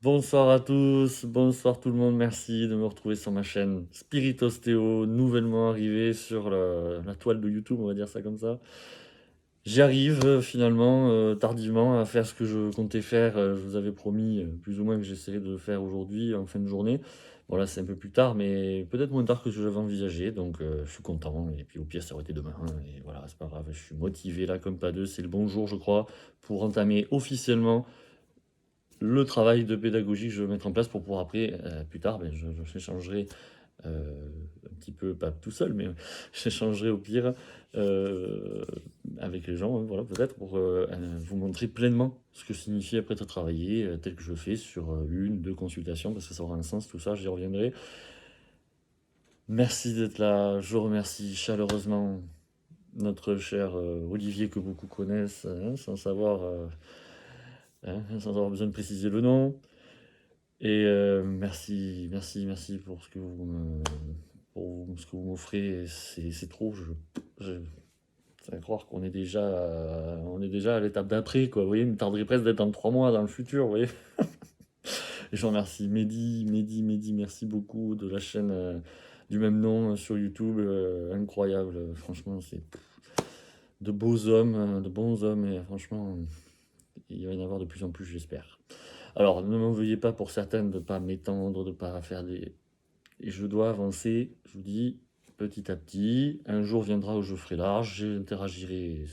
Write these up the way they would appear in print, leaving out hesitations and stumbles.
Bonsoir à tous, bonsoir tout le monde, merci de me retrouver sur ma chaîne Spirit Ostéo, nouvellement arrivé sur la toile de YouTube, on va dire ça comme ça. J'arrive finalement, tardivement, à faire ce que je comptais faire. Je vous avais promis plus ou moins que j'essaierais de le faire aujourd'hui, en fin de journée. Bon là c'est un peu plus tard, mais peut-être moins tard que ce que j'avais envisagé, donc je suis content. Et puis au pire ça aurait été demain, hein, et voilà, c'est pas grave, je suis motivé là comme pas deux, c'est le bon jour je crois, pour entamer officiellement le travail de pédagogie que je veux mettre en place pour pouvoir après, plus tard, beh, j'échangerai, un petit peu, pas tout seul, mais j'échangerai au pire, heu, avec les gens, hein, voilà, peut-être pour, vous montrer pleinement ce que signifie après être travaillé, tel que je le fais sur, 1-2 consultations parce que ça aura un sens tout ça, j'y reviendrai. Merci d'être là, je remercie chaleureusement notre cher, Olivier que beaucoup connaissent, hein, sans avoir besoin de préciser le nom. Et merci, merci, merci pour ce que ce que vous m'offrez. C'est trop. Je c'est à croire qu'on est déjà à l'étape d'après, quoi. Vous voyez, il me tarderait presque d'être dans 3 mois dans le futur, vous voyez? Et je remercie Mehdi, merci beaucoup de la chaîne du même nom sur YouTube. Incroyable, franchement, c'est de bons hommes, et franchement, il va y en avoir de plus en plus, j'espère. Alors, ne m'en veuillez pas pour certaines de ne pas m'étendre, de ne pas faire des. Et je dois avancer, je vous dis, petit à petit. Un jour viendra où je ferai large, j'interagirai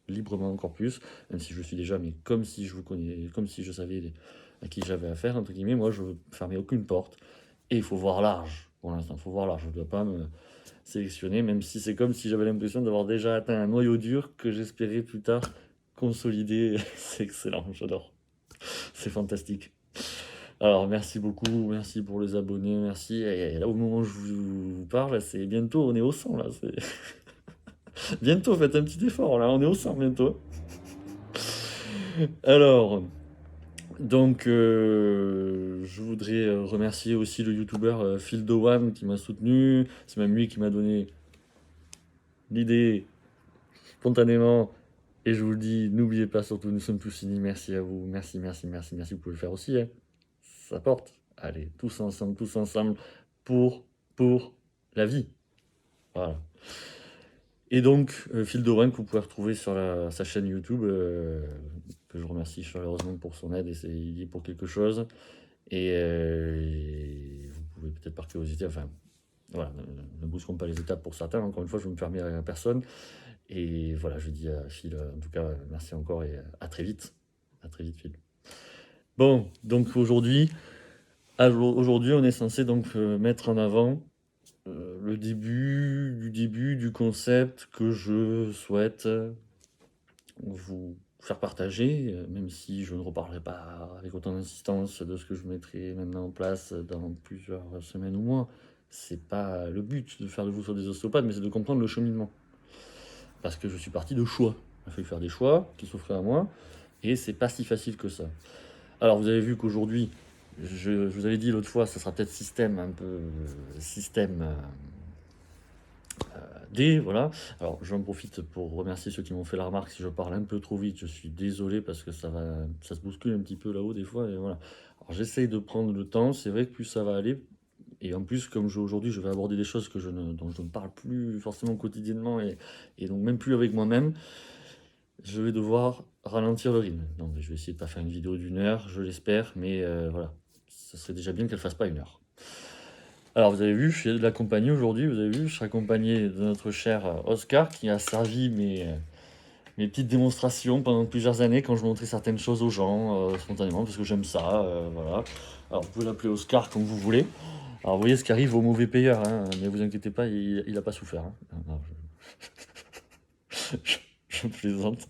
librement encore plus, même si je le suis déjà, mais comme si je vous connais, comme si je savais à qui j'avais affaire, entre guillemets. Moi, je veux fermer aucune porte. Et il faut voir large, pour l'instant, il faut voir large. Je ne dois pas me sélectionner, même si c'est comme si j'avais l'impression d'avoir déjà atteint un noyau dur que j'espérais plus tard consolider. C'est excellent, j'adore. C'est fantastique. Alors, merci beaucoup, merci pour les abonnés, merci. Et là, au moment où je vous parle, c'est bientôt, on est au 100 là. Bientôt, faites un petit effort là, on est au 100 bientôt. Alors, donc, je voudrais remercier aussi le youtubeur Phil Dowan qui m'a soutenu. C'est même lui qui m'a donné l'idée spontanément. Et je vous le dis, n'oubliez pas surtout, nous sommes tous unis. Merci à vous, merci, merci, merci, merci. Vous pouvez le faire aussi, hein. Ça porte. Allez, tous ensemble, pour, pour la vie. Voilà. Et donc, Phil Doran, que vous pouvez retrouver sur sa chaîne YouTube, que je remercie chaleureusement pour son aide, et il y est pour quelque chose. Et vous pouvez peut-être par curiosité, enfin, voilà, ne bousculons pas les étapes pour certains. Encore une fois, je ne me permets à personne. Et voilà, je dis à Phil, en tout cas, merci encore et à très vite. À très vite, Phil. Bon, donc aujourd'hui, on est censé donc mettre en avant le début du concept que je souhaite vous faire partager, même si je ne reparlerai pas avec autant d'insistance de ce que je mettrai maintenant en place dans plusieurs semaines ou mois. C'est pas le but de faire de vous sur des ostéopathes, mais c'est de comprendre le cheminement. Parce que je suis parti de choix. Il a fallu faire des choix qui s'offraient à moi, et c'est pas si facile que ça. Alors vous avez vu qu'aujourd'hui, je vous avais dit l'autre fois, ça sera peut-être système un peu système D, voilà. Alors j'en profite pour remercier ceux qui m'ont fait la remarque si je parle un peu trop vite, je suis désolé parce que ça se bouscule un petit peu là-haut des fois, et voilà. Alors j'essaye de prendre le temps, c'est vrai que plus ça va aller, et en plus comme aujourd'hui je vais aborder des choses dont je ne parle plus forcément quotidiennement, et donc même plus avec moi-même, je vais devoir ralentir le rythme. Donc je vais essayer de pas faire une vidéo d'une heure, je l'espère, mais voilà, ça serait déjà bien qu'elle fasse pas une heure. Alors vous avez vu, je suis accompagné aujourd'hui, vous avez vu, je suis accompagné de notre cher Oscar qui a servi mes petites démonstrations pendant plusieurs années quand je montrais certaines choses aux gens spontanément parce que j'aime ça, voilà. Alors vous pouvez l'appeler Oscar comme vous voulez. Alors vous voyez ce qui arrive aux mauvais payeurs, hein, mais vous inquiétez pas, il a pas souffert, hein. Non, je plaisante,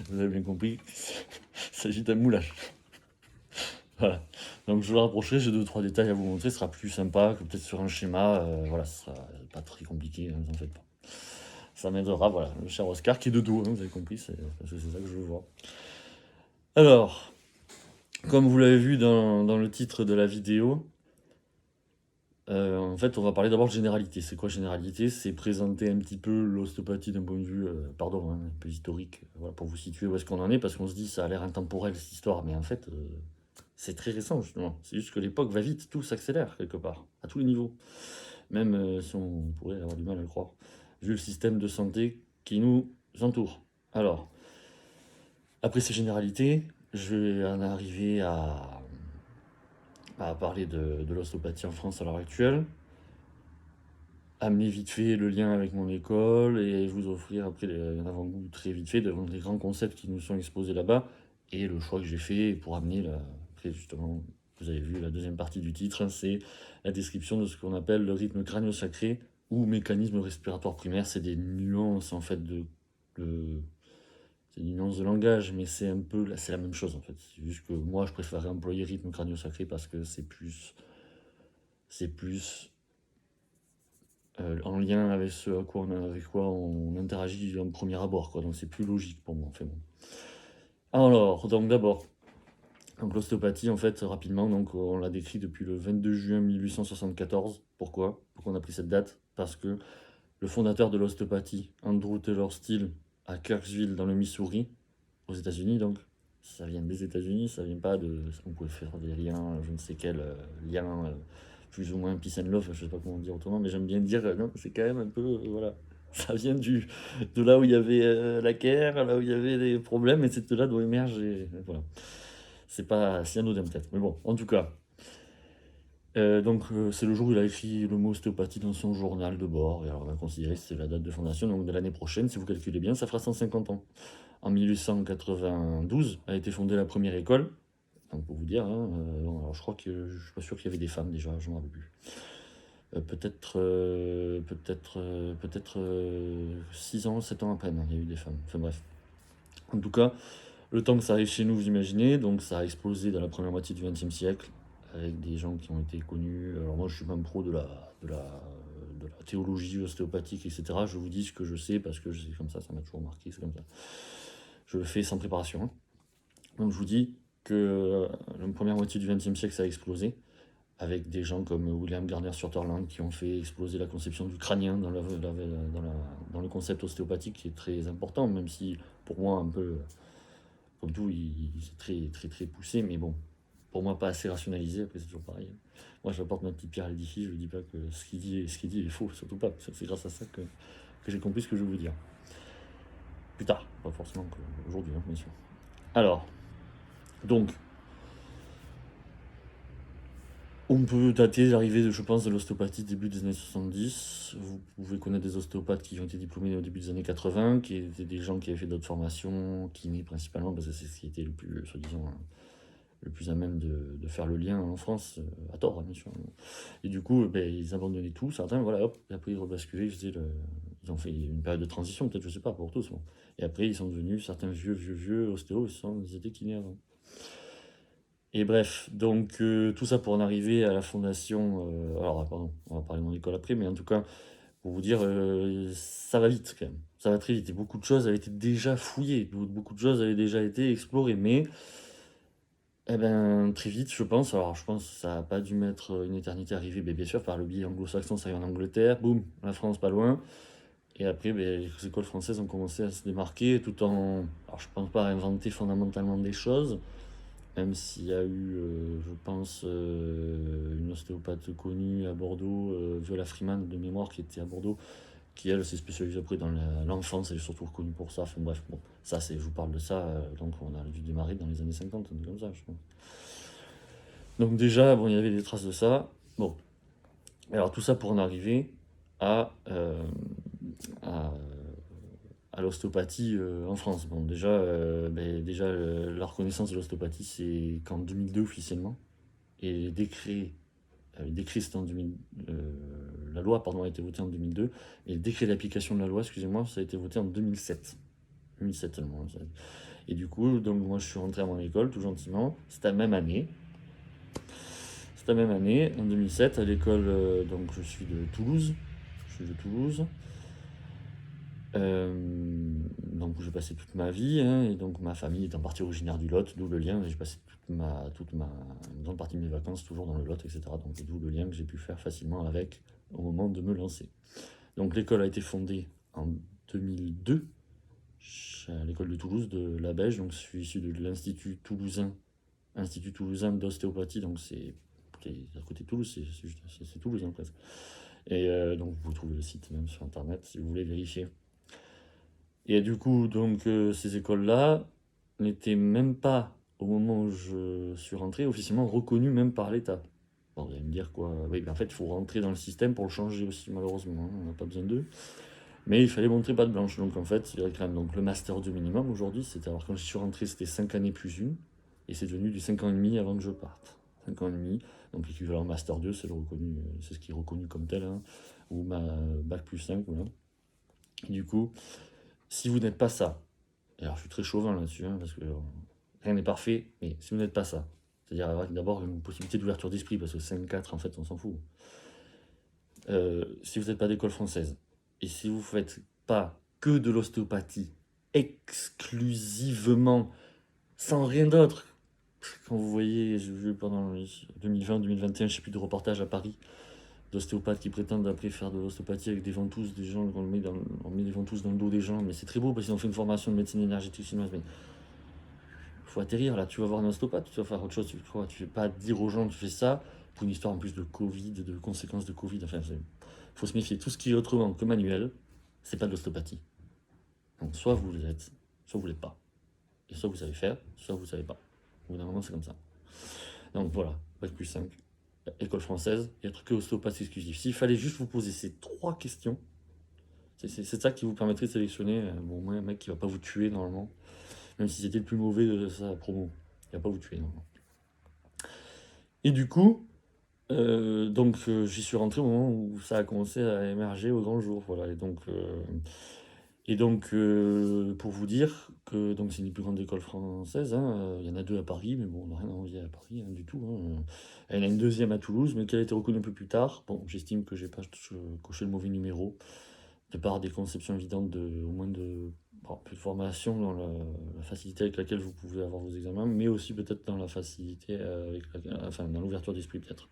vous avez bien compris, il s'agit d'un moulage. Voilà. Donc je vais le rapprocher, j'ai 2-3 détails à vous montrer, ce sera plus sympa que peut-être sur un schéma, voilà, ce sera pas très compliqué, ne vous en faites pas. Ça m'aidera, voilà, le cher Oscar qui est de dos, hein, vous avez compris, parce que c'est ça que je veux voir. Alors, comme vous l'avez vu dans le titre de la vidéo, en fait, on va parler d'abord de généralité. C'est quoi généralité? C'est présenter un petit peu l'ostéopathie d'un point de vue, pardon, hein, un peu historique, voilà, pour vous situer où est-ce qu'on en est, parce qu'on se dit ça a l'air intemporel cette histoire, mais en fait, c'est très récent, justement. C'est juste que l'époque va vite, tout s'accélère quelque part, à tous les niveaux. Même si on pourrait avoir du mal à le croire, vu le système de santé qui nous entoure. Alors, après ces généralités, je vais en arriver à parler de l'ostéopathie en France à l'heure actuelle, amener vite fait le lien avec mon école et vous offrir après un avant-goût très vite fait devant les grands concepts qui nous sont exposés là-bas et le choix que j'ai fait pour amener après justement, vous avez vu la deuxième partie du titre, hein, c'est la description de ce qu'on appelle le rythme crânio-sacré ou mécanisme respiratoire primaire. C'est des nuances en fait c'est une nuance de langage, mais c'est un peu, c'est la même chose en fait. C'est juste que moi je préférerais employer rythme crânio-sacré parce que c'est plus en lien avec ce avec quoi on interagit en premier abord, quoi. Donc c'est plus logique pour moi. Enfin bon. Alors, donc d'abord, donc l'ostéopathie, en fait, rapidement, donc on l'a décrit depuis le 22 juin 1874. Pourquoi? Pourquoi on a pris cette date? Parce que le fondateur de l'ostéopathie, Andrew Taylor Still, à Kirksville, dans le Missouri, aux États-Unis, donc ça vient des États-Unis, ça vient pas de. On pouvait faire des liens, je ne sais quel lien, plus ou moins peace and love, je sais pas comment dire autrement, mais j'aime bien dire, non, c'est quand même un peu, voilà. Ça vient de là où il y avait la guerre, là où il y avait des problèmes, et c'est de là d'où émerge, et voilà. C'est pas si anodin peut-être, mais bon, en tout cas. Donc c'est le jour où il a écrit le mot ostéopathie dans son journal de bord, et alors on va considérer que c'est la date de fondation, donc de l'année prochaine, si vous calculez bien, ça fera 150 ans. En 1892 a été fondée la première école, donc pour vous dire, hein, alors je crois que je suis pas sûr qu'il y avait des femmes déjà, je ne me rappelle plus. Peut-être 6 ans, 7 ans après, non, il y a eu des femmes. Enfin bref. En tout cas, le temps que ça arrive chez nous, vous imaginez, donc ça a explosé dans la première moitié du XXe siècle, avec des gens qui ont été connus. Alors moi, je suis pas un pro de la théologie ostéopathique, etc. Je vous dis ce que je sais, parce que c'est comme ça m'a toujours marqué, c'est comme ça. Je le fais sans préparation, hein. Donc je vous dis que la première moitié du XXe siècle, ça a explosé, avec des gens comme William Gardner Sutherland qui ont fait exploser la conception du crânien dans le concept ostéopathique, qui est très important, même si pour moi, un peu comme tout, c'est très, très, très poussé, mais bon, pour moi, pas assez rationalisé. Après, c'est toujours pareil. Moi, j'apporte ma petite pierre à l'édifice, je ne dis pas que ce qu'il dit est faux, surtout pas. C'est grâce à ça que j'ai compris ce que je veux vous dire. Plus tard, pas forcément aujourd'hui, hein, bien sûr. Alors, donc, on peut dater l'arrivée, je pense, de l'ostéopathie début des années 70. Vous pouvez connaître des ostéopathes qui ont été diplômés au début des années 80, qui étaient des gens qui avaient fait d'autres formations, kiné principalement, parce que c'est ce qui était le plus, soi-disant, le plus à même de faire le lien en France, à tort, hein, bien sûr. Et du coup, ils abandonnaient tout, certains, voilà, hop, et après ils rebasculaient, ils ont fait une période de transition, peut-être, je sais pas, pour tous. Bon. Et après, ils sont devenus certains vieux ostéos, ils étaient kinés avant. Et bref, donc tout ça pour en arriver à la fondation. Alors, pardon, on va parler de mon école après, mais en tout cas, pour vous dire, ça va vite quand même. Ça va très vite. Et beaucoup de choses avaient été déjà fouillées, beaucoup de choses avaient déjà été explorées, mais eh ben, très vite, je pense. Alors, je pense que ça n'a pas dû mettre une éternité à arriver, mais bien sûr, par le biais anglo-saxon, ça arrive en Angleterre, boum, la France pas loin. Et après, les écoles françaises ont commencé à se démarquer tout en. Alors, je pense pas inventer fondamentalement des choses, même s'il y a eu, je pense, une ostéopathe connue à Bordeaux, Viola Freeman de mémoire, qui était à Bordeaux, qui elle s'est spécialisée après dans l'enfance, elle est surtout reconnue pour ça. Enfin bref, bon, ça c'est, je vous parle de ça, donc on a dû démarrer dans les années 50, un truc comme ça, je pense. Donc déjà, bon, il y avait des traces de ça. Bon, alors tout ça pour en arriver à, à, à l'ostéopathie en France. Bon, déjà la reconnaissance de l'ostéopathie, c'est qu'en 2002 officiellement. Et les décrets c'était en 2000, la loi pardon, a été votée en 2002. Et le décret d'application de la loi, excusez-moi, ça a été voté en 2007. 2007 seulement. Et du coup, donc moi je suis rentré à mon école tout gentiment. C'était la même année. C'était la même année, en 2007, à l'école, donc je suis de Toulouse. Je suis de Toulouse. Donc j'ai passé toute ma vie, hein, et donc ma famille est en partie originaire du Lot, d'où le lien. J'ai passé une grande partie de mes vacances toujours dans le Lot, etc. Donc d'où le lien que j'ai pu faire facilement avec au moment de me lancer. Donc l'école a été fondée en 2002 à l'école de Toulouse de la Beige, donc je suis issu de l'Institut toulousain Institut Toulousain d'ostéopathie, donc c'est à côté de Toulouse, c'est Toulouse en fait. Et donc vous trouvez le site même sur internet si vous voulez vérifier. Et du coup, donc ces écoles-là n'étaient même pas, au moment où je suis rentré, officiellement reconnues même par l'État. Bon, vous allez me dire quoi? Oui, mais en fait, il faut rentrer dans le système pour le changer aussi, malheureusement, hein, on n'a pas besoin d'eux. Mais il fallait montrer patte blanche, donc en fait, il y a quand même donc, le Master 2 minimum aujourd'hui, alors quand je suis rentré, c'était 5 années plus une, et c'est devenu du 5 ans et demi avant que je parte. 5 ans et demi, donc l'équivalent Master 2, c'est c'est ce qui est reconnu comme tel, hein, ou ma Bac plus 5, voilà. Et du coup, si vous n'êtes pas ça, et alors je suis très chauvin là-dessus, hein, parce que rien n'est parfait, mais si vous n'êtes pas ça, c'est-à-dire avoir d'abord une possibilité d'ouverture d'esprit, parce que 5-4, en fait, on s'en fout. Si vous n'êtes pas d'école française, et si vous ne faites pas que de l'ostéopathie, exclusivement, sans rien d'autre, quand vous voyez, j'ai vu pendant 2020-2021, je ne sais plus, de reportages à Paris, d'ostéopathes qui prétendent après faire de l'ostéopathie avec des ventouses, des gens, on met des ventouses dans le dos des gens, mais c'est très beau parce qu'ils ont fait une formation de médecine énergétique chinoise, mais faut atterrir là, tu vas voir un ostéopathe, tu vas faire autre chose, tu fais pas dire aux gens que tu fais ça, pour une histoire en plus de Covid, de conséquences de Covid, enfin, faut se méfier. Tout ce qui est autrement que manuel, c'est pas de l'ostéopathie. Donc soit vous l'êtes, soit vous l'êtes pas. Et soit vous savez faire, soit vous savez pas. Au bout d'un moment, c'est comme ça. Donc voilà, Bac plus 5, école française, et être que ostéopathe exclusif. S'il fallait juste vous poser ces 3 questions, c'est ça qui vous permettrait de sélectionner un mec qui va pas vous tuer normalement, même si c'était le plus mauvais de sa promo. Il va pas vous tuer normalement. Et du coup, j'y suis rentré au moment où ça a commencé à émerger au grand jour, voilà. Pour vous dire que donc c'est une des plus grandes écoles françaises, hein, il y en a 2 à Paris, mais bon, on n'a rien à envier à Paris, hein, du tout, hein. Il y en a une deuxième à Toulouse, mais qui a été reconnue un peu plus tard. Bon, j'estime que j'ai pas coché le mauvais numéro, de par des conceptions évidentes au moins plus de formation dans la facilité avec laquelle vous pouvez avoir vos examens, mais aussi peut-être dans la facilité enfin dans l'ouverture d'esprit peut-être.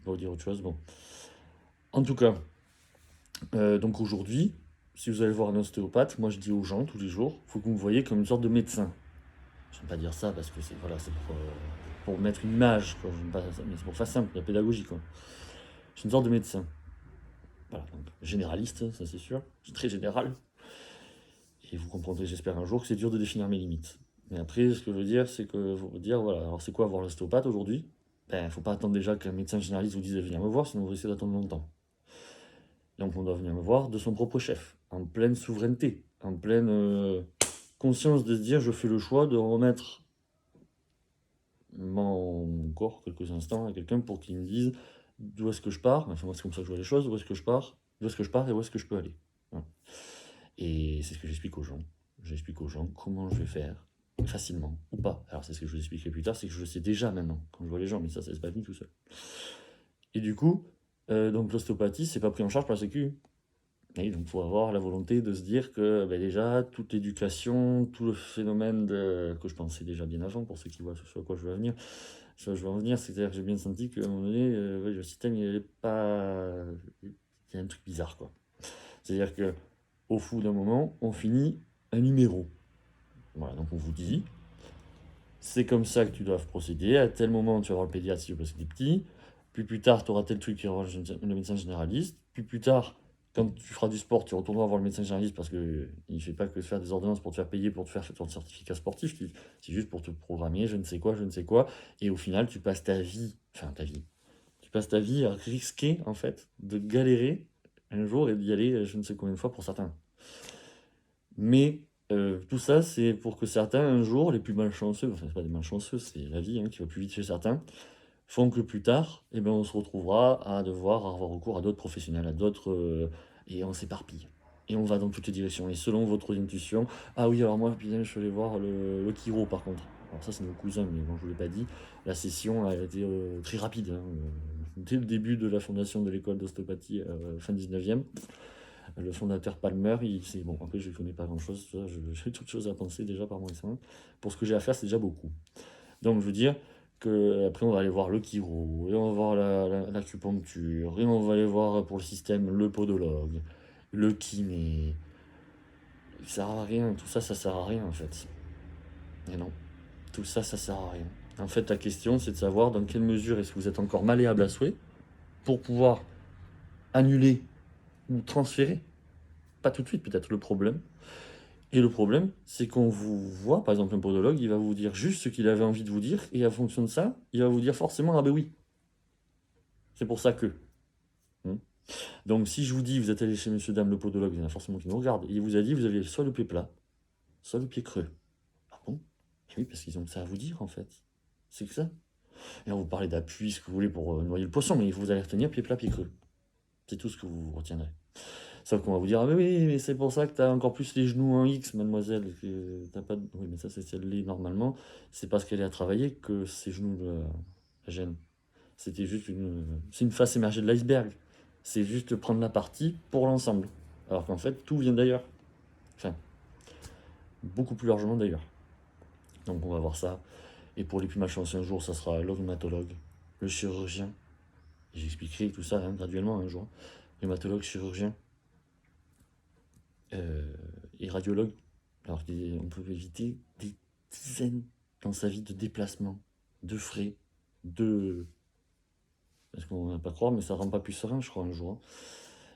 Pour dire autre chose, bon. En tout cas, donc aujourd'hui, si vous allez voir un ostéopathe, moi je dis aux gens tous les jours, il faut que vous me voyez comme une sorte de médecin. Je n'aime pas dire ça parce que c'est pour mettre une image, quoi. Mais c'est pour faire simple, la pédagogie, quoi. Je suis une sorte de médecin. Voilà, donc généraliste, ça c'est sûr. Je suis très général. Et vous comprendrez, j'espère, un jour que c'est dur de définir mes limites. Mais après, ce que je veux dire, c'est que vous dire, voilà, alors c'est quoi voir l'ostéopathe aujourd'hui? Ben, faut pas attendre déjà qu'un médecin généraliste vous dise venir me voir, sinon vous risquez d'attendre longtemps. Donc on doit venir me voir de son propre chef, en pleine souveraineté, en pleine conscience de se dire je fais le choix de remettre mon corps quelques instants à quelqu'un pour qu'il me dise d'où est-ce que je pars, enfin moi c'est comme ça que je vois les choses, d'où est-ce que je pars et où est-ce que je peux aller. Voilà. Et c'est ce que j'explique aux gens. J'explique aux gens comment je vais faire, facilement ou pas. Alors c'est ce que je vous expliquerai plus tard, c'est que je le sais déjà maintenant quand je vois les gens, mais ça c'est pas venu tout seul. Et du coup, donc l'ostéopathie, c'est pas pris en charge par la Sécu. Et donc il faut avoir la volonté de se dire que déjà, toute l'éducation, tout le phénomène que je pensais déjà bien avant, pour ceux qui voient sur quoi je veux venir, en venir, c'est-à-dire que j'ai bien senti qu'à un moment donné, le système, il y a un truc bizarre, quoi. C'est-à-dire que au bout d'un moment, on finit un numéro. Voilà, donc on vous dit, c'est comme ça que tu dois procéder. À tel moment, tu vas voir le pédiatre si tu veux parce que t'es petit. Puis plus tard, tu auras tel truc qui aura le médecin généraliste. Puis plus tard, quand tu feras du sport, tu retourneras voir le médecin généraliste parce qu'il ne fait pas que faire des ordonnances pour te faire payer, pour te faire ton certificat sportif. C'est juste pour te programmer, je ne sais quoi, je ne sais quoi. Et au final, tu passes ta vie, tu passes ta vie à risquer, en fait, de galérer un jour et d'y aller je ne sais combien de fois pour certains. Mais tout ça, c'est pour que certains, un jour, les plus malchanceux, enfin, c'est pas des malchanceux, c'est la vie qui va plus vite chez certains, font que plus tard, eh ben, on se retrouvera à devoir avoir recours à d'autres professionnels, à d'autres. Et on s'éparpille. Et on va dans toutes les directions. Et selon votre intuition, ah oui, alors moi, putain, je suis allé voir le chiro par contre. Alors ça, c'est mon cousin, mais bon, je vous l'ai pas dit. La session a été très rapide, hein. Dès le début de la fondation de l'école d'ostéopathie, fin 19e, le fondateur Palmer, c'est bon, après je ne connais pas grand chose, j'ai toutes choses à penser déjà par moi et ça. Pour ce que j'ai à faire, c'est déjà beaucoup. Donc je veux dire que après on va aller voir le chiro, et on va voir l'acupuncture, et on va aller voir pour le système le podologue, le kiné. Ça sert à rien, tout ça, ça sert à rien en fait. Et non, tout ça, ça sert à rien. En fait, la question, c'est de savoir dans quelle mesure est-ce que vous êtes encore malléable à souhait pour pouvoir annuler ou transférer. Pas tout de suite, peut-être, le problème. Et le problème, c'est qu'on vous voit, par exemple, un podologue, il va vous dire juste ce qu'il avait envie de vous dire, et en fonction de ça, il va vous dire forcément, ah ben oui. C'est pour ça que. Hmm. Donc, si je vous dis, vous êtes allé chez monsieur, dame, le podologue, il y en a forcément qui nous regardent, et il vous a dit, vous aviez soit le pied plat, soit le pied creux. Ah bon? Eh oui, parce qu'ils ont que ça à vous dire, en fait. C'est que ça. Et on vous parlez d'appui, ce que vous voulez pour noyer le poisson, mais vous allez retenir pied plat, pied creux. C'est tout ce que vous retiendrez. Sauf qu'on va vous dire, ah mais oui, mais c'est pour ça que t'as encore plus les genoux en X, mademoiselle. Que t'as pas de... Oui, mais ça, c'est si elle l'est normalement. C'est parce qu'elle est à travailler que ses genoux la gênent. C'était juste c'est une face émergée de l'iceberg. C'est juste prendre la partie pour l'ensemble. Alors qu'en fait, tout vient d'ailleurs. Enfin, beaucoup plus largement d'ailleurs. Donc on va voir ça. Et pour les plus malchanceux un jour, ça sera l'odontologue, le chirurgien. Et j'expliquerai tout ça graduellement un jour. Rhumatologue, chirurgien et radiologue. Alors qu'on peut éviter des dizaines dans sa vie de déplacements, de frais, de... Parce qu'on n'a pas croire, mais ça rend pas plus serein, je crois, un jour.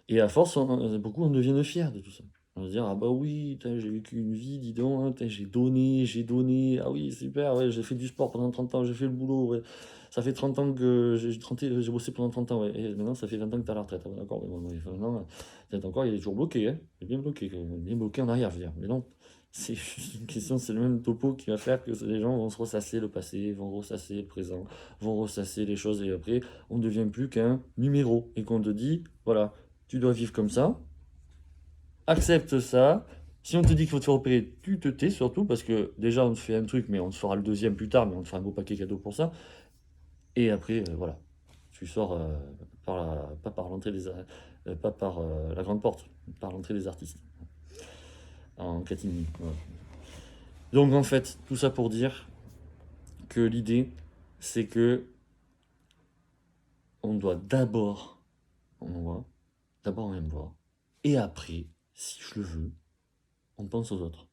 Et à force, beaucoup en deviennent fiers de tout ça. On va se dire, ah bah oui, j'ai vécu une vie, dis donc, j'ai donné, ah oui, super, ouais, j'ai fait du sport pendant 30 ans, j'ai fait le boulot, ouais. Ça fait 30 ans que j'ai bossé pendant 30 ans, ouais. Et maintenant, ça fait 20 ans que t'as la retraite. Ah ouais, d'accord, mais bon, maintenant, peut-être encore, il est toujours bloqué, hein. Il est bien bloqué en arrière, je veux dire. Mais non, c'est juste une question, c'est le même topo qui va faire que les gens vont se ressasser le passé, vont ressasser le présent, vont ressasser les choses, et après, on ne devient plus qu'un numéro. Et qu'on te dit, voilà, tu dois vivre comme ça, accepte ça. Si on te dit qu'il faut te faire opérer, tu te tais surtout, parce que déjà on te fait un truc, mais on te fera le deuxième plus tard, mais on te fera un beau paquet cadeau pour ça. Et après, voilà, tu sors pas par l'entrée pas par la grande porte, par l'entrée des artistes, en catimini. Voilà. Donc en fait, tout ça pour dire que l'idée, c'est que on doit d'abord, même voir, et après, si je le veux, on pense aux autres.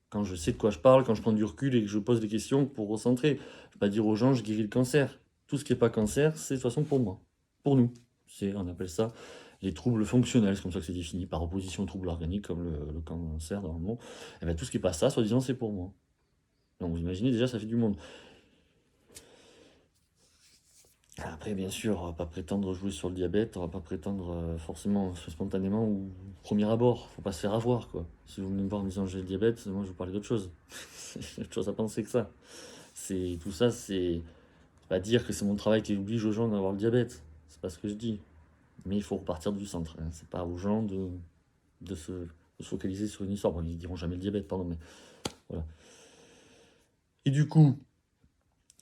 Quand je sais de quoi je parle, quand je prends du recul et que je pose des questions pour recentrer. Je ne vais pas dire aux gens, je guéris le cancer. Tout ce qui n'est pas cancer, c'est de toute façon pour moi, pour nous. On appelle ça les troubles fonctionnels, c'est comme ça que c'est défini, par opposition aux troubles organiques, comme le cancer normalement. Et bien, tout ce qui n'est pas ça, soi-disant, c'est pour moi. Donc vous imaginez, déjà, ça fait du monde. Après, bien sûr, on va pas prétendre jouer sur le diabète, on va pas prétendre forcément spontanément ou premier abord. Faut pas se faire avoir, quoi. Si vous venez me voir en me disant j'ai le diabète, moi je vous parlais d'autre chose. C'est autre chose à penser que ça. C'est tout ça, c'est pas dire que c'est mon travail qui oblige aux gens d'avoir le diabète. C'est pas ce que je dis. Mais il faut repartir du centre, hein. C'est pas aux gens de se focaliser sur une histoire. Bon, ils diront jamais le diabète, pardon, mais voilà. Et du coup,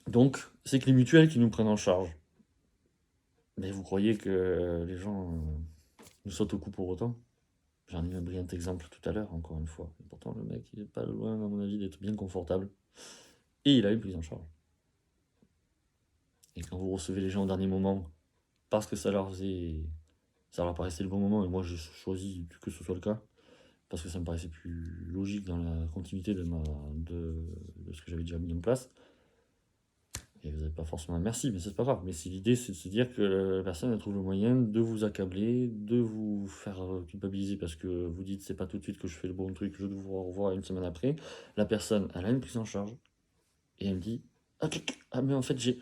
donc, c'est que les mutuelles qui nous prennent en charge. Mais vous croyez que les gens nous sautent au cou pour autant? J'en ai eu un brillant exemple tout à l'heure, encore une fois. Et pourtant, le mec, il est pas loin, à mon avis, d'être bien confortable. Et il a une prise en charge. Et quand vous recevez les gens au dernier moment, parce que ça leur paraissait le bon moment, et moi j'ai choisi que ce soit le cas, parce que ça me paraissait plus logique dans la continuité de ce que j'avais déjà mis en place. Et vous n'avez pas forcément un merci, mais c'est pas grave. Mais l'idée, c'est de se dire que la personne elle trouve le moyen de vous accabler, de vous faire culpabiliser parce que vous dites c'est pas tout de suite que je fais le bon truc, je dois vous revoir une semaine après. La personne, elle a une prise en charge et elle me dit ah mais en fait je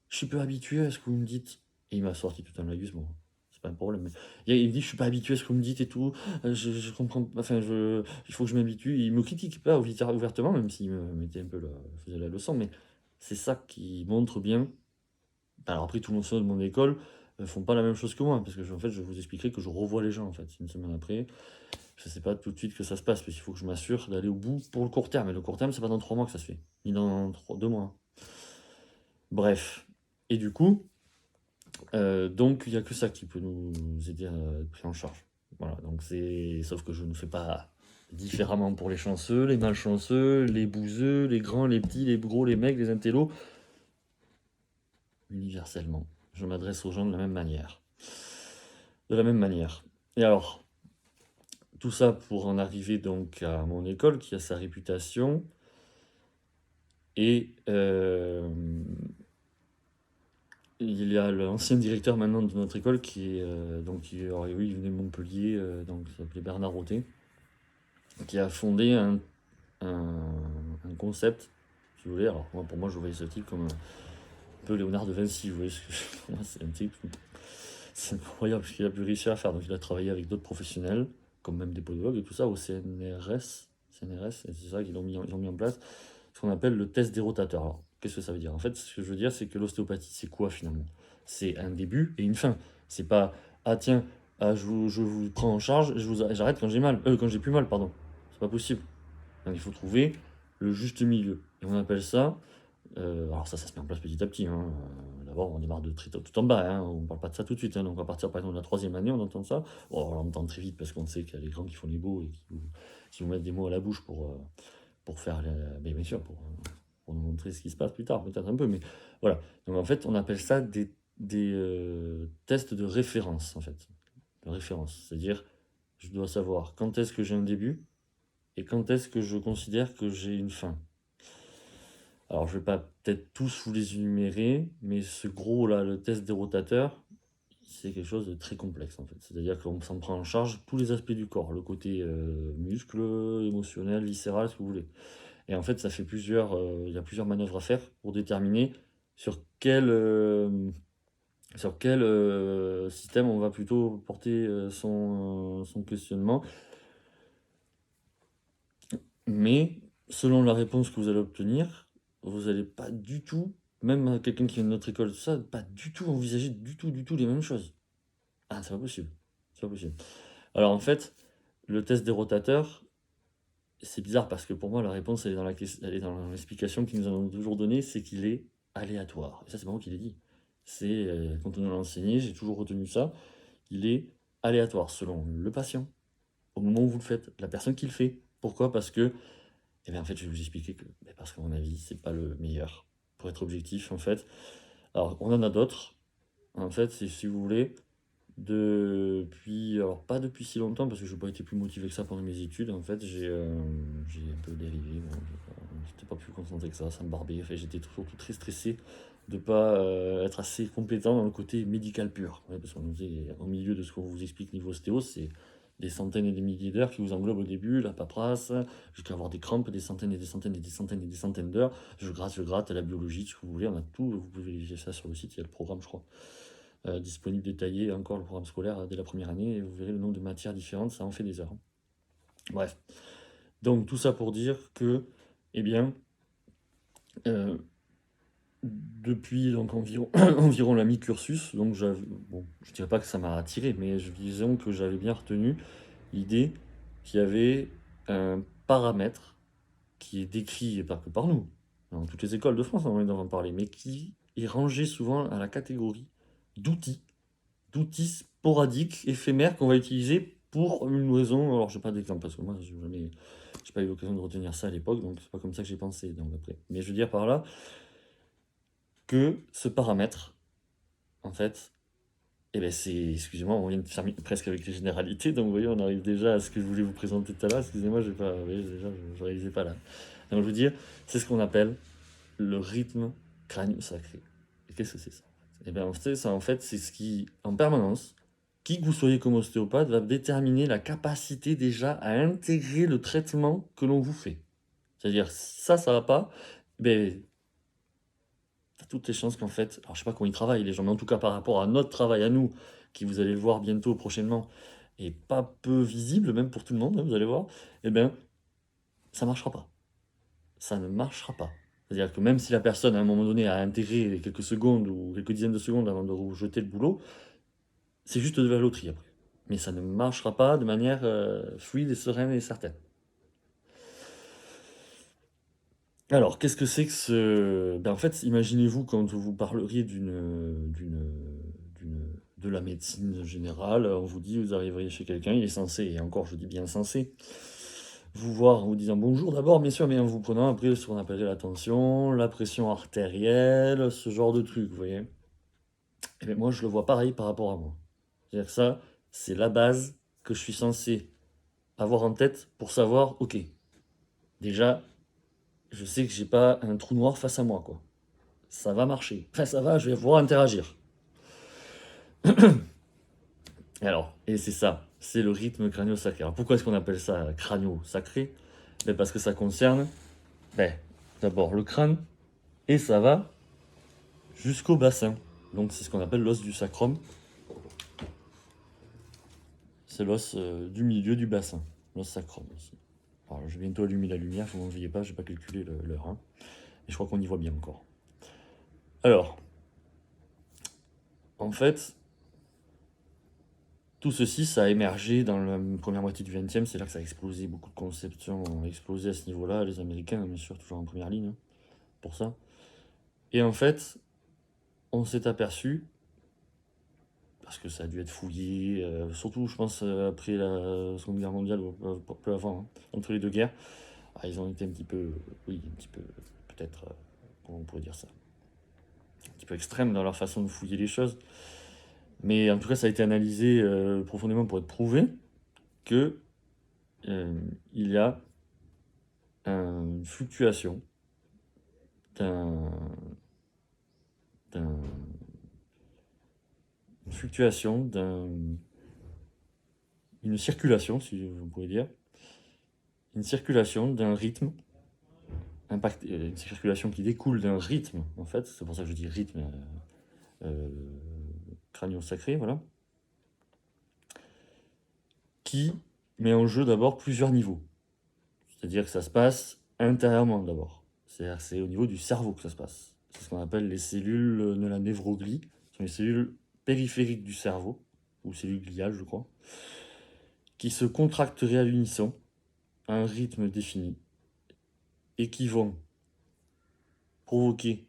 suis peu habitué à ce que vous me dites. Et il m'a sorti tout un lagus, bon, c'est pas un problème. Mais il me dit je suis pas habitué à ce que vous me dites et tout, je comprends, enfin il faut que je m'habitue. Il me critique pas ouvertement, même s'il me mettait un peu faisait la leçon, mais c'est ça qui montre bien. Alors après, tout le monde de mon école font pas la même chose que moi, parce que en fait, je vous expliquerai que je revois les gens en fait une semaine après. Je sais pas tout de suite que ça se passe, parce qu'il faut que je m'assure d'aller au bout pour le court terme. Et le court terme, c'est pas dans 3 mois que ça se fait, ni dans 2 mois. Bref. Et du coup, donc il n'y a que ça qui peut nous aider à être pris en charge. Voilà, donc sauf que je ne fais pas différemment pour les chanceux, les malchanceux, les bouseux, les grands, les petits, les gros, les mecs, les intellos. Universellement, je m'adresse aux gens de la même manière. De la même manière. Et alors, tout ça pour en arriver donc à mon école qui a sa réputation. Et il y a l'ancien directeur maintenant de notre école qui est, alors, oui, il venait de Montpellier, donc il s'appelait Bernard Roté, qui a fondé un concept, si vous voulez. Alors pour moi, je voyais ce type comme un peu Léonard de Vinci, vous voyez ce que pour moi, c'est un type, c'est incroyable ce qu'il a pu réussir à faire. Donc il a travaillé avec d'autres professionnels, comme même des podologues et tout ça, au CNRS, et c'est ça qu'ils ils ont mis en place, ce qu'on appelle le test des rotateurs. Alors, qu'est-ce que ça veut dire? En fait, ce que je veux dire, c'est que l'ostéopathie, c'est quoi finalement? C'est un début et une fin. C'est pas, ah tiens, je vous prends en charge, j'arrête quand j'ai mal, quand j'ai plus mal, pardon. C'est pas possible. Donc il faut trouver le juste milieu. Et on appelle ça, alors ça se met en place petit à petit, hein. D'abord, on démarre de tout en bas, hein. On parle pas de ça tout de suite, hein. Donc à partir par exemple de la troisième année, on entend ça. Bon, on l'entend très vite parce qu'on sait qu'il y a les grands qui font les beaux et qui vous mettent des mots à la bouche pour faire, mais bien sûr, pour nous montrer ce qui se passe plus tard, peut-être un peu, mais voilà. Donc en fait, on appelle ça des tests de référence, en fait. De référence, c'est-à-dire, je dois savoir quand est-ce que j'ai un début et quand est-ce que je considère que j'ai une fin. Alors, je vais pas peut-être tous vous les énumérer, mais ce gros là, le test des rotateurs, c'est quelque chose de très complexe en fait. C'est-à-dire qu'on s'en prend en charge tous les aspects du corps, le côté muscle, émotionnel, viscéral, ce que vous voulez. Et en fait, il y a plusieurs manœuvres à faire pour déterminer sur quel système on va plutôt porter son questionnement. Mais selon la réponse que vous allez obtenir, vous allez pas du tout, même quelqu'un qui vient de notre école, tout ça, pas du tout envisager du tout les mêmes choses. Ah, c'est pas possible. C'est pas possible. Alors en fait, le test des rotateurs, c'est bizarre parce que pour moi, la réponse, elle est dans l'explication qu'ils nous ont toujours donnée, c'est qu'il est aléatoire. Et ça, c'est pas moi qui l'ai dit. C'est, quand on nous l'a enseigné, j'ai toujours retenu ça. Il est aléatoire selon le patient, au moment où vous le faites, la personne qui le fait. Pourquoi? Parce que eh bien, en fait, je vais vous expliquer que, parce qu'à mon avis, c'est pas le meilleur. Pour être objectif, en fait. Alors, on en a d'autres. En fait, si vous voulez, alors pas depuis si longtemps, parce que je n'ai pas été plus motivé que ça pendant mes études. En fait, j'ai un peu dérivé. Bon, j'étais pas plus concentré que ça me barbait. Enfin, j'étais surtout très stressé de pas être assez compétent dans le côté médical pur. Ouais, parce qu'on est au milieu de ce qu'on vous explique niveau ostéo, c'est des centaines et des milliers d'heures qui vous englobent au début, la paperasse, jusqu'à avoir des crampes, des centaines et des centaines et des centaines et des centaines d'heures. Je gratte, la biologie, ce que vous voulez, on a tout. Vous pouvez vérifier ça sur le site, il y a le programme, je crois, disponible détaillé, encore le programme scolaire dès la première année, et vous verrez le nombre de matières différentes, ça en fait des heures, hein. Bref, donc tout ça pour dire que, eh bien, euh, depuis donc environ, environ la mi-cursus, donc bon, je dirais pas que ça m'a attiré, mais disons que j'avais bien retenu l'idée qu'il y avait un paramètre qui est décrit, et pas que par nous, dans toutes les écoles de France, on en parler, mais qui est rangé souvent à la catégorie d'outils, d'outils sporadiques, éphémères qu'on va utiliser pour une raison. Alors, je n'ai pas d'exemple parce que moi, j'ai pas eu l'occasion de retenir ça à l'époque, donc c'est pas comme ça que j'ai pensé. Donc après, mais je veux dire par là que ce paramètre, en fait, eh ben c'est, excusez-moi, on vient de faire presque avec les généralités, donc vous voyez, on arrive déjà à ce que je voulais vous présenter tout à l'heure. Excusez-moi, j'ai pas, vous voyez, déjà, je réalisais pas là. Donc je veux dire, c'est ce qu'on appelle le rythme crânio-sacré. Et qu'est-ce que c'est ça? Eh bien, ça, en fait, c'est ce qui, en permanence, qui que vous soyez comme ostéopathe, va déterminer la capacité déjà à intégrer le traitement que l'on vous fait. C'est-à-dire, si ça va pas, ben, t'as toutes les chances qu'en fait, alors je sais pas comment ils travaillent les gens, mais en tout cas par rapport à notre travail à nous, qui vous allez le voir bientôt, prochainement, et pas peu visible, même pour tout le monde, hein, vous allez voir, eh bien, ça marchera pas. Ça ne marchera pas. C'est-à-dire que même si la personne, à un moment donné, a intégré quelques secondes ou quelques dizaines de secondes avant de vous jeter le boulot, c'est juste de la loterie après. Mais ça ne marchera pas de manière fluide et sereine et certaine. Alors, qu'est-ce que c'est que ce... Ben, en fait, imaginez-vous quand vous parleriez de la médecine générale, on vous dit, vous arriveriez chez quelqu'un, il est censé, et encore je dis bien censé, vous voir en vous disant bonjour d'abord, bien sûr, mais en vous prenant après ce qu'on appellerait la tension, la pression artérielle, ce genre de truc, vous voyez. Et bien moi, je le vois pareil par rapport à moi. C'est-à-dire que ça, c'est la base que je suis censé avoir en tête pour savoir, ok, déjà, je sais que j'ai pas un trou noir face à moi, quoi. Ça va marcher. Enfin, ça va, je vais pouvoir interagir. Alors, et c'est ça, c'est le rythme crânio-sacré. Alors pourquoi est-ce qu'on appelle ça crânio-sacré? Ben, parce que ça concerne, d'abord le crâne, et ça va jusqu'au bassin. Donc c'est ce qu'on appelle l'os du sacrum. C'est l'os du milieu du bassin, l'os sacrum aussi. Alors je vais bientôt allumer la lumière, vous m'en pas, j'ai pas calculé l'heure. Hein. Et je crois qu'on y voit bien encore. Alors, en fait, tout ceci, ça a émergé dans la première moitié du XXe, c'est là que ça a explosé, beaucoup de conceptions ont explosé à ce niveau-là, les Américains, bien sûr, toujours en première ligne, hein, pour ça. Et en fait, on s'est aperçu, parce que ça a dû être fouillé, surtout, je pense, après la Seconde Guerre mondiale, ou peu avant, hein, entre les deux guerres, ils ont été un petit peu, peut-être, comment on pourrait dire ça, un petit peu extrêmes dans leur façon de fouiller les choses. Mais en tout cas, ça a été analysé profondément pour être prouvé que il y a une fluctuation une fluctuation une circulation, si vous pouvez dire, une circulation d'un rythme, une circulation qui découle d'un rythme, en fait, c'est pour ça que je dis rythme crânio-sacré, voilà, qui met en jeu d'abord plusieurs niveaux. C'est-à-dire que ça se passe intérieurement d'abord. C'est-à-dire que c'est au niveau du cerveau que ça se passe. C'est ce qu'on appelle les cellules de la névroglie. Ce sont les cellules périphériques du cerveau, ou cellules gliales, je crois, qui se contracteraient à l'unisson, à un rythme défini, et qui vont provoquer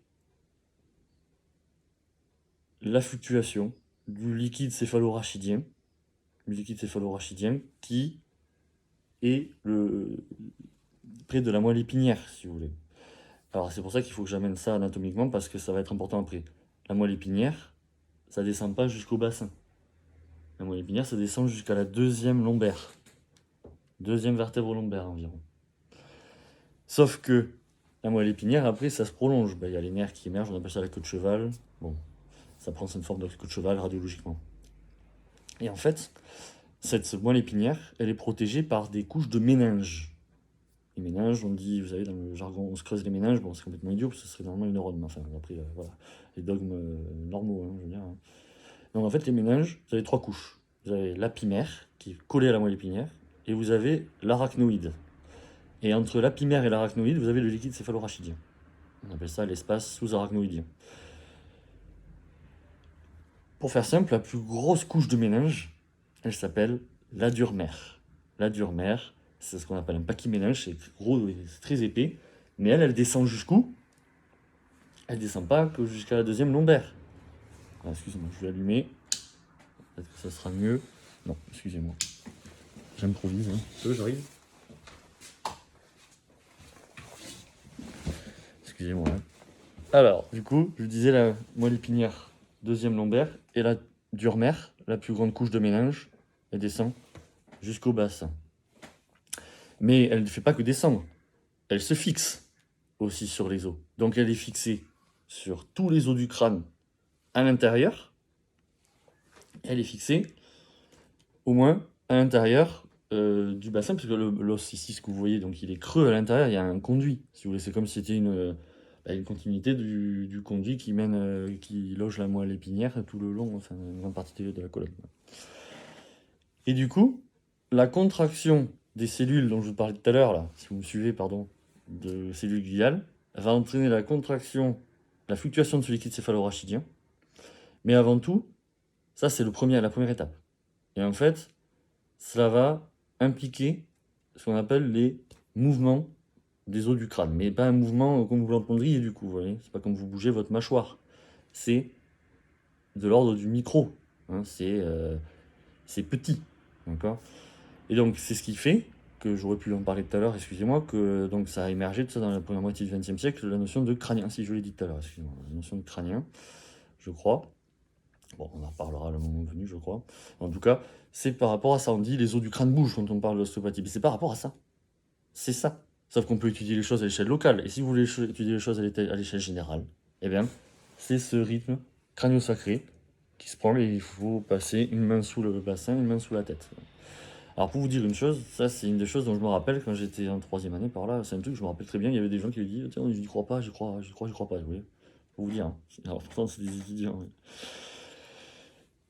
la fluctuation du liquide céphalorachidien, qui est près de la moelle épinière, si vous voulez. Alors c'est pour ça qu'il faut que j'amène ça anatomiquement, parce que ça va être important après. La moelle épinière, ça descend pas jusqu'au bassin. La moelle épinière, ça descend jusqu'à la deuxième lombaire. Deuxième vertèbre lombaire environ. Sauf que la moelle épinière, après, ça se prolonge. Il y a les nerfs qui émergent, on appelle ça la queue de cheval. Bon, ça prend cette forme de queue de cheval radiologiquement. Et en fait, cette moelle épinière, elle est protégée par des couches de méninges. Les méninges, on dit, vous savez, dans le jargon, on se creuse les méninges. Bon, c'est complètement idiot, parce que ce serait normalement une neurone. Mais enfin, après, voilà, les dogmes normaux, hein, je veux dire. Hein. Donc en fait, les méninges, vous avez trois couches. Vous avez l'apimère, qui est collée à la moelle épinière, et vous avez l'arachnoïde. Et entre l'apimère et l'arachnoïde, vous avez le liquide céphalorachidien. On appelle ça l'espace sous-arachnoïdien. Pour faire simple, la plus grosse couche de méninge, elle s'appelle la dure mère. La dure mère, c'est ce qu'on appelle un pachyméninge, c'est gros, c'est très épais, mais elle descend jusqu'où? Elle descend pas que jusqu'à la deuxième lombaire. Ah, excusez-moi, je vais allumer. Peut-être que ça sera mieux. Non, excusez-moi. J'improvise. Hein. J'arrive. Excusez-moi. Hein. Alors, du coup, je disais la moelle épinière, deuxième lombaire, et la dure mère, la plus grande couche de méninge, elle descend jusqu'au bassin. Mais elle ne fait pas que descendre. Elle se fixe aussi sur les os. Donc elle est fixée sur tous les os du crâne à l'intérieur. Elle est fixée au moins à l'intérieur du bassin, parce que l'os ici, ce que vous voyez, donc il est creux à l'intérieur, il y a un conduit. Si vous voulez, c'est comme si c'était une continuité du conduit qui mène, qui loge la moelle épinière tout le long, enfin une grande partie de la colonne. Et du coup, la contraction des cellules dont je vous parlais tout à l'heure, là, si vous me suivez, pardon, de cellules gliales, va entraîner la contraction, la fluctuation de ce liquide céphalorachidien. Mais avant tout, ça c'est la première étape. Et en fait, cela va impliquer ce qu'on appelle les mouvements des os du crâne. Mais pas un mouvement comme vous l'entendriez du coup, vous voyez. C'est pas comme vous bougez votre mâchoire. C'est de l'ordre du micro. Hein, c'est petit. D'accord ? Et donc c'est ce qui fait que j'aurais pu en parler tout à l'heure, excusez-moi, que donc ça a émergé de ça dans la première moitié du XXe siècle, la notion de crânien, si je l'ai dit tout à l'heure, excusez-moi, la notion de crânien, je crois. Bon, on en reparlera le moment venu, je crois. En tout cas, c'est par rapport à ça. On dit les os du crâne bougent quand on parle d'ostéopathie. Mais c'est par rapport à ça. C'est ça. Sauf qu'on peut étudier les choses à l'échelle locale. Et si vous voulez étudier les choses à l'échelle générale, eh bien, c'est ce rythme crânio-sacré qui se prend et il faut passer une main sous le bassin, une main sous la tête. Alors pour vous dire une chose, ça c'est une des choses dont je me rappelle quand j'étais en 3e année par là, c'est un truc que je me rappelle très bien, il y avait des gens qui me disaient, tiens, j'y crois pas, j'y crois pas, vous voyez. Faut vous dire, hein. Alors pourtant c'est des étudiants. Ouais.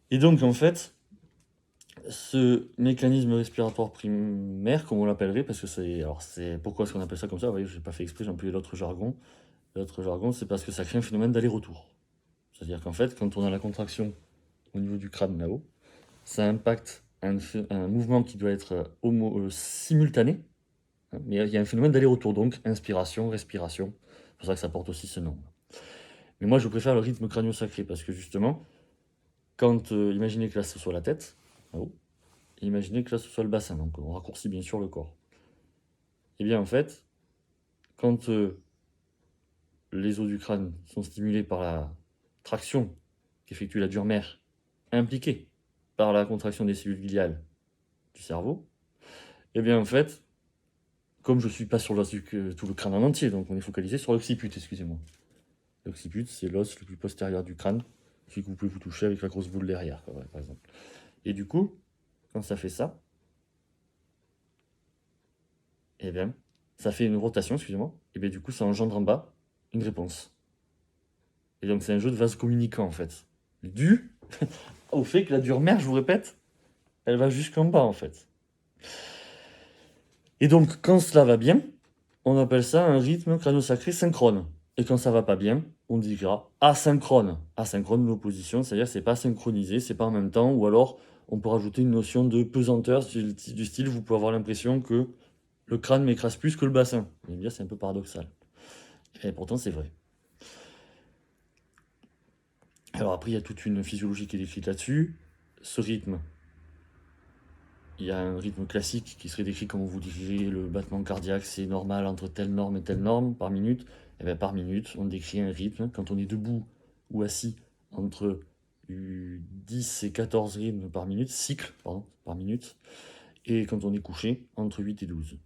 Et donc en fait, ce mécanisme respiratoire primaire, comme on l'appellerait, parce que c'est pourquoi est-ce qu'on appelle ça comme ça? Vous voyez, j'ai pas fait exprès, j'ai employé l'autre jargon. L'autre jargon, c'est parce que ça crée un phénomène d'aller-retour. C'est-à-dire qu'en fait, quand on a la contraction au niveau du crâne là-haut, ça impacte un mouvement qui doit être simultané, hein, mais il y a un phénomène d'aller-retour, donc inspiration, respiration. C'est pour ça que ça porte aussi ce nom. Mais moi, je préfère le rythme crânio-sacré parce que justement, quand imaginez que là ce soit la tête, là-haut, et imaginez que là ce soit le bassin, donc on raccourcit bien sûr le corps. Et bien en fait, quand les os du crâne sont stimulés par la traction qu'effectue la dure mère, impliquée par la contraction des cellules gliales du cerveau, et bien en fait, comme je ne suis pas sur tout le crâne en entier, donc on est focalisé sur l'occiput, excusez-moi. L'occiput, c'est l'os le plus postérieur du crâne, celui que vous pouvez vous toucher avec la grosse boule derrière, quoi, par exemple. Et du coup, quand ça fait ça, et bien, ça fait une rotation, excusez-moi, et bien du coup, ça engendre en bas une réponse. Et donc c'est un jeu de vase communicant en fait, dû au fait que la dure mère, je vous répète, elle va jusqu'en bas en fait. Et donc quand cela va bien, on appelle ça un rythme crânio-sacré synchrone. Et quand ça va pas bien, on dira asynchrone. Asynchrone, l'opposition, c'est-à-dire c'est pas synchronisé, c'est pas en même temps, ou alors on peut rajouter une notion de pesanteur du style, vous pouvez avoir l'impression que le crâne m'écrase plus que le bassin. Vous allez me dire, c'est un peu paradoxal. Et pourtant, c'est vrai. Alors après, il y a toute une physiologie qui est décrite là-dessus. Ce rythme, il y a un rythme classique qui serait décrit comme vous diriez le battement cardiaque, c'est normal entre telle norme et telle norme par minute. Et bien par minute, on décrit un rythme quand on est debout ou assis entre 10 et 14 rythmes par minute, cycles pardon, par minute, et quand on est couché, entre 8 et 12.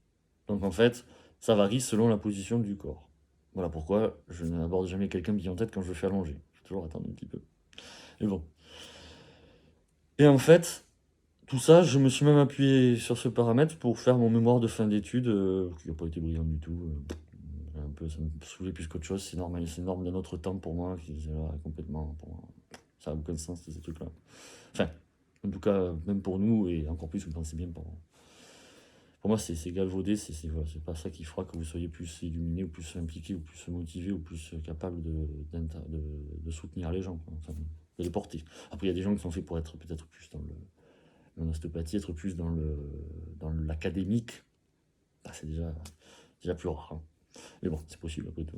Donc en fait, ça varie selon la position du corps. Voilà pourquoi je n'aborde jamais quelqu'un bien en tête quand je le fais allonger. Je vais toujours attendre un petit peu. Mais bon. Et en fait, tout ça, je me suis même appuyé sur ce paramètre pour faire mon mémoire de fin d'études, qui n'a pas été brillant du tout. Un peu, ça me saoulait plus qu'autre chose. C'est normal, c'est une norme d'un autre temps pour moi, qui complètement. Pour moi. Ça n'a aucun sens, ces trucs-là. Enfin, en tout cas, même pour nous, et encore plus, vous pensez bien pour moi, c'est galvaudé, voilà, c'est pas ça qui fera que vous soyez plus illuminé, ou plus impliqué, ou plus motivé, ou plus capable de soutenir les gens, quoi. Enfin, de les porter. Après, il y a des gens qui sont faits pour être peut-être plus dans l'ostéopathie, être plus dans l'académique. Bah, c'est déjà plus rare, hein. Mais bon, c'est possible après tout.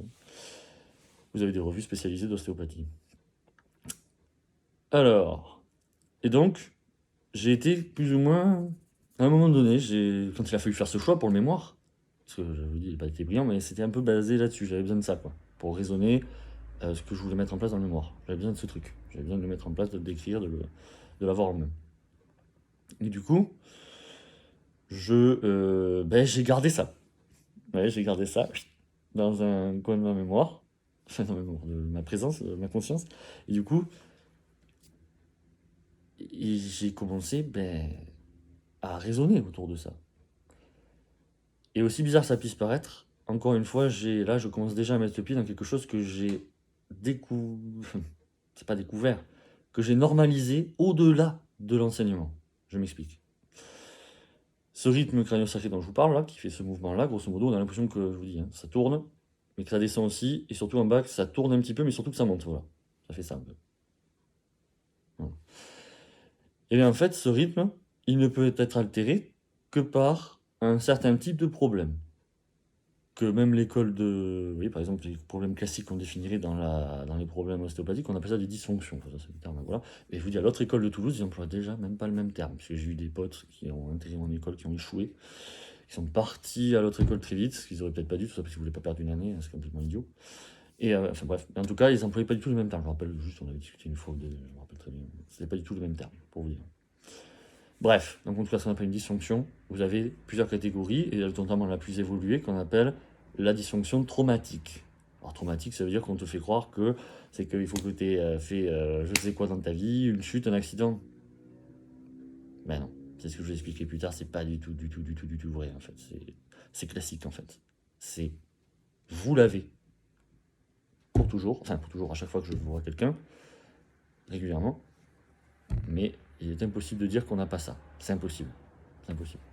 Vous avez des revues spécialisées d'ostéopathie. Alors, et donc, j'ai été plus ou moins, à un moment donné, quand il a fallu faire ce choix pour le mémoire, parce que je vous dis, il n'a pas été brillant, mais c'était un peu basé là-dessus, j'avais besoin de ça, quoi, pour raisonner ce que je voulais mettre en place dans le mémoire. J'avais besoin de ce truc, j'avais besoin de le mettre en place, de le décrire, de l'avoir en main. Et du coup, j'ai gardé ça. Ouais, j'ai gardé ça dans un coin de ma mémoire, enfin dans de ma présence, de ma conscience. Et du coup, j'ai commencé à raisonner autour de ça. Et aussi bizarre que ça puisse paraître, encore une fois, là je commence déjà à mettre le pied dans quelque chose que j'ai c'est pas découvert, que j'ai normalisé au-delà de l'enseignement. Je m'explique. Ce rythme crânio-sacré dont je vous parle là, qui fait ce mouvement-là, grosso modo, on a l'impression que, je vous dis, hein, ça tourne, mais que ça descend aussi, et surtout en bas, que ça tourne un petit peu, mais surtout que ça monte, voilà. Ça fait ça un peu. Voilà. Et bien en fait, ce rythme, il ne peut être altéré que par un certain type de problème. Que même l'école vous voyez, par exemple, les problèmes classiques qu'on définirait dans les problèmes ostéopathiques, on appelle ça des dysfonctions. Enfin, ça, c'est le terme, voilà. Et je vous dis, à l'autre école de Toulouse, ils emploient déjà même pas le même terme. Parce que j'ai eu des potes qui ont intégré mon école, qui ont échoué, qui sont partis à l'autre école très vite, ce qu'ils auraient peut-être pas dû, tout ça parce qu'ils voulaient pas perdre une année, hein, c'est complètement idiot. Et enfin bref, en tout cas, ils n'employaient pas du tout le même terme. Je me rappelle juste, on avait discuté une fois, je me rappelle très bien. C'était pas du tout le même terme, pour vous dire. Bref, donc en tout cas, ça qu'on appelle une dysfonction. Vous avez plusieurs catégories, et notamment la plus évoluée qu'on appelle la dysfonction traumatique. Alors traumatique, ça veut dire qu'on te fait croire que c'est qu'il faut que tu aies fait je sais quoi dans ta vie, une chute, un accident. Ben non, c'est ce que je vais expliquer plus tard, c'est pas du tout vrai en fait. C'est classique en fait. C'est vous l'avez pour toujours, enfin pour toujours à chaque fois que je vois quelqu'un, régulièrement, mais il est impossible de dire qu'on n'a pas ça. C'est impossible. C'est impossible.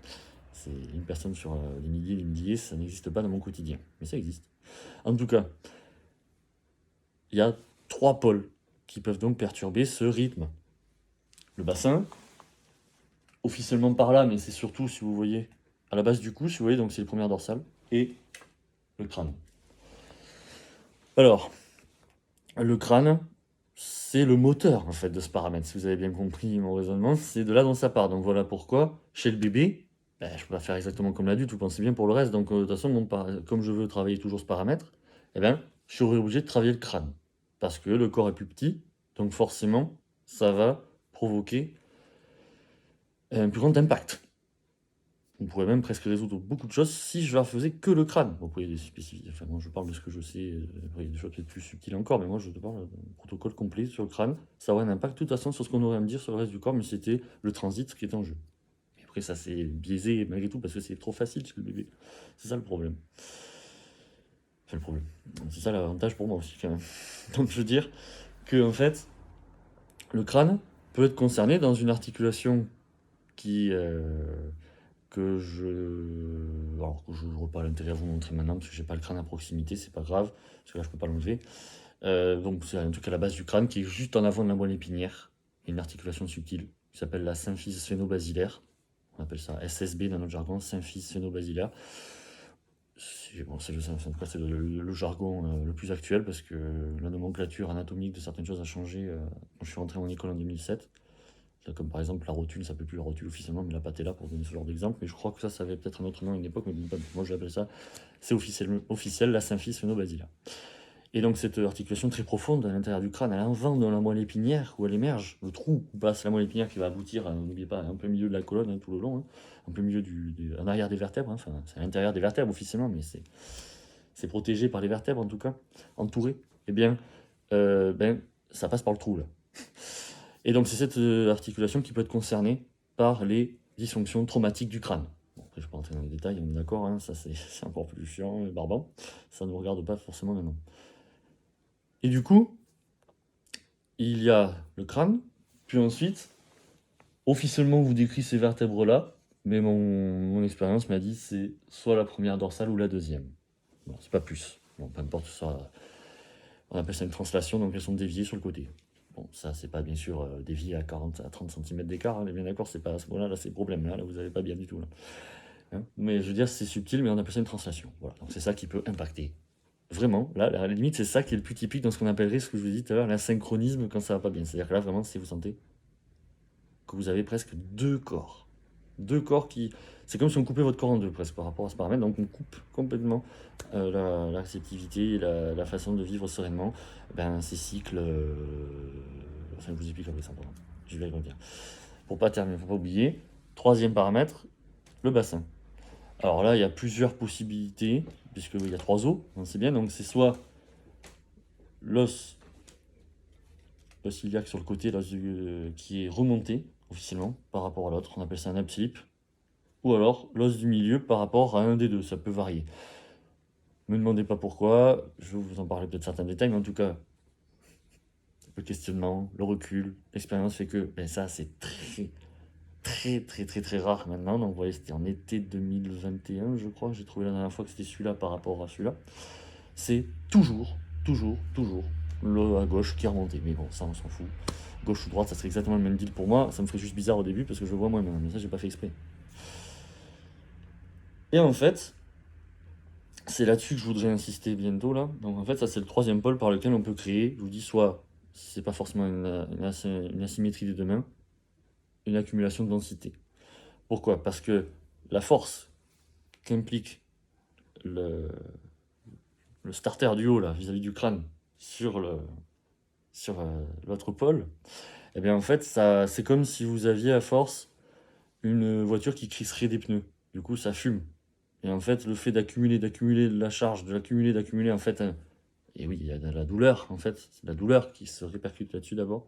C'est une personne sur des milliers, ça n'existe pas dans mon quotidien. Mais ça existe. En tout cas, il y a 3 pôles qui peuvent donc perturber ce rythme. Le bassin, officiellement par là, mais c'est surtout, si vous voyez, à la base du cou, si vous voyez, donc c'est le premier dorsal, et le crâne. Alors, le crâne, c'est le moteur en fait de ce paramètre. Si vous avez bien compris mon raisonnement, c'est de là dont ça part. Donc voilà pourquoi, chez le bébé, ben, je peux pas faire exactement comme l'adulte, vous pensez bien pour le reste. Donc de toute façon, comme je veux travailler toujours ce paramètre, eh ben, je serai obligé de travailler le crâne. Parce que le corps est plus petit, donc forcément, ça va provoquer un plus grand impact. On pourrait même presque résoudre beaucoup de choses si je leur faisais que le crâne. Bon, après, il y a des spécificités. Enfin, moi, je parle de ce que je sais. Après, il y a des choses peut-être plus subtiles encore, mais moi, je te parle d'un protocole complet sur le crâne. Ça aurait un impact, de toute façon, sur ce qu'on aurait à me dire sur le reste du corps, mais c'était le transit qui est en jeu. Mais après, ça, c'est biaisé malgré tout, parce que c'est trop facile chez le bébé. C'est ça le problème. Enfin, le problème. C'est ça l'avantage pour moi aussi, quand même. Donc, je veux dire que, en fait, le crâne peut être concerné dans une articulation qui. Alors que je n'aurai pas l'intérêt à vous montrer maintenant parce que j'ai pas le crâne à proximité, c'est pas grave, parce que là je peux pas l'enlever. Donc c'est un truc à la base du crâne qui est juste en avant de la moelle épinière, une articulation subtile qui s'appelle la symphyse sphéno-basilaire. On appelle ça SSB dans notre jargon, symphyse sphéno-basilaire. Bon, c'est le jargon le plus actuel parce que la nomenclature anatomique de certaines choses a changé quand je suis rentré en école en 2007. Comme par exemple la rotule, ça ne s'appelle plus la rotule officiellement, mais la patella pour donner ce genre d'exemple. Mais je crois que ça avait peut-être un autre nom à une époque, mais moi j'appelle ça, c'est officiel, la symphyse sphéno-basilaire. Et donc cette articulation très profonde à l'intérieur du crâne, à l'avant de la moelle épinière, où elle émerge, le trou où passe la moelle épinière qui va aboutir, n'oubliez pas, un peu milieu de la colonne tout le long, un peu milieu en arrière des vertèbres, enfin c'est à l'intérieur des vertèbres officiellement, mais c'est protégé par les vertèbres en tout cas, entouré. Eh bien, ça passe par le trou là. Et donc c'est cette articulation qui peut être concernée par les dysfonctions traumatiques du crâne. Bon, après je ne vais pas rentrer dans les détails, on est d'accord, hein, ça c'est encore plus chiant et barbant. Ça ne vous regarde pas forcément maintenant. Et du coup, il y a le crâne, puis ensuite, officiellement on vous décrit ces vertèbres-là, mais mon expérience m'a dit c'est soit la première dorsale ou la deuxième. Bon, c'est pas plus. Bon, peu importe, ça, on appelle ça une translation, donc elles sont déviées sur le côté. Bon, ça, c'est pas bien sûr dévié à 40 à 30 cm d'écart, on est bien d'accord, c'est pas à ce moment-là, là, c'est le problème, là vous n'avez pas bien du tout. Là. Hein, mais je veux dire, c'est subtil, mais on appelle ça une translation. Voilà, donc c'est ça qui peut impacter. Vraiment, là, à la limite, c'est ça qui est le plus typique dans ce qu'on appellerait, ce que je vous ai dit tout à l'heure, l'asynchronisme quand ça va pas bien. C'est-à-dire que là, vraiment, si vous sentez que vous avez presque deux corps. Deux corps qui. C'est comme si on coupait votre corps en deux presque par rapport à ce paramètre. Donc on coupe complètement la réceptivité et la façon de vivre sereinement ces cycles. Enfin, je vous explique après ça, pardon. Je vais y revenir. Pour pas terminer, faut pas oublier. Troisième paramètre, le bassin. Alors là, il y a plusieurs possibilités, puisqu'il y a 3 os, on sait bien. Donc c'est soit l'os iliaque sur le côté qui est remonté officiellement par rapport à l'autre, on appelle ça un abslip, ou alors l'os du milieu par rapport à un des deux, ça peut varier. Ne me demandez pas pourquoi, je vais vous en parler peut-être certains détails, mais en tout cas, le questionnement, le recul, l'expérience fait que ça c'est très rare maintenant. Donc vous voyez, c'était en été 2021, je crois, j'ai trouvé la dernière fois que c'était celui-là par rapport à celui-là. C'est toujours le à gauche qui est remonté. Mais bon, ça on s'en fout. Gauche ou droite, ça serait exactement le même deal pour moi. Ça me ferait juste bizarre au début parce que je le vois moi-même, mais ça j'ai pas fait exprès. Et en fait, c'est là-dessus que je voudrais insister bientôt là. Donc en fait, ça c'est le troisième pôle par lequel on peut créer, je vous dis, soit, c'est pas forcément une asymétrie des deux mains, une accumulation de densité. Pourquoi? Parce que la force qu'implique le starter du haut là, vis-à-vis du crâne, sur l'autre pôle, et bien en fait, c'est comme si vous aviez à force une voiture qui crisserait des pneus. Du coup, ça fume. Et en fait, le fait d'accumuler de la charge, d'accumuler, en fait, et oui, il y a de la douleur, en fait, c'est la douleur qui se répercute là-dessus d'abord,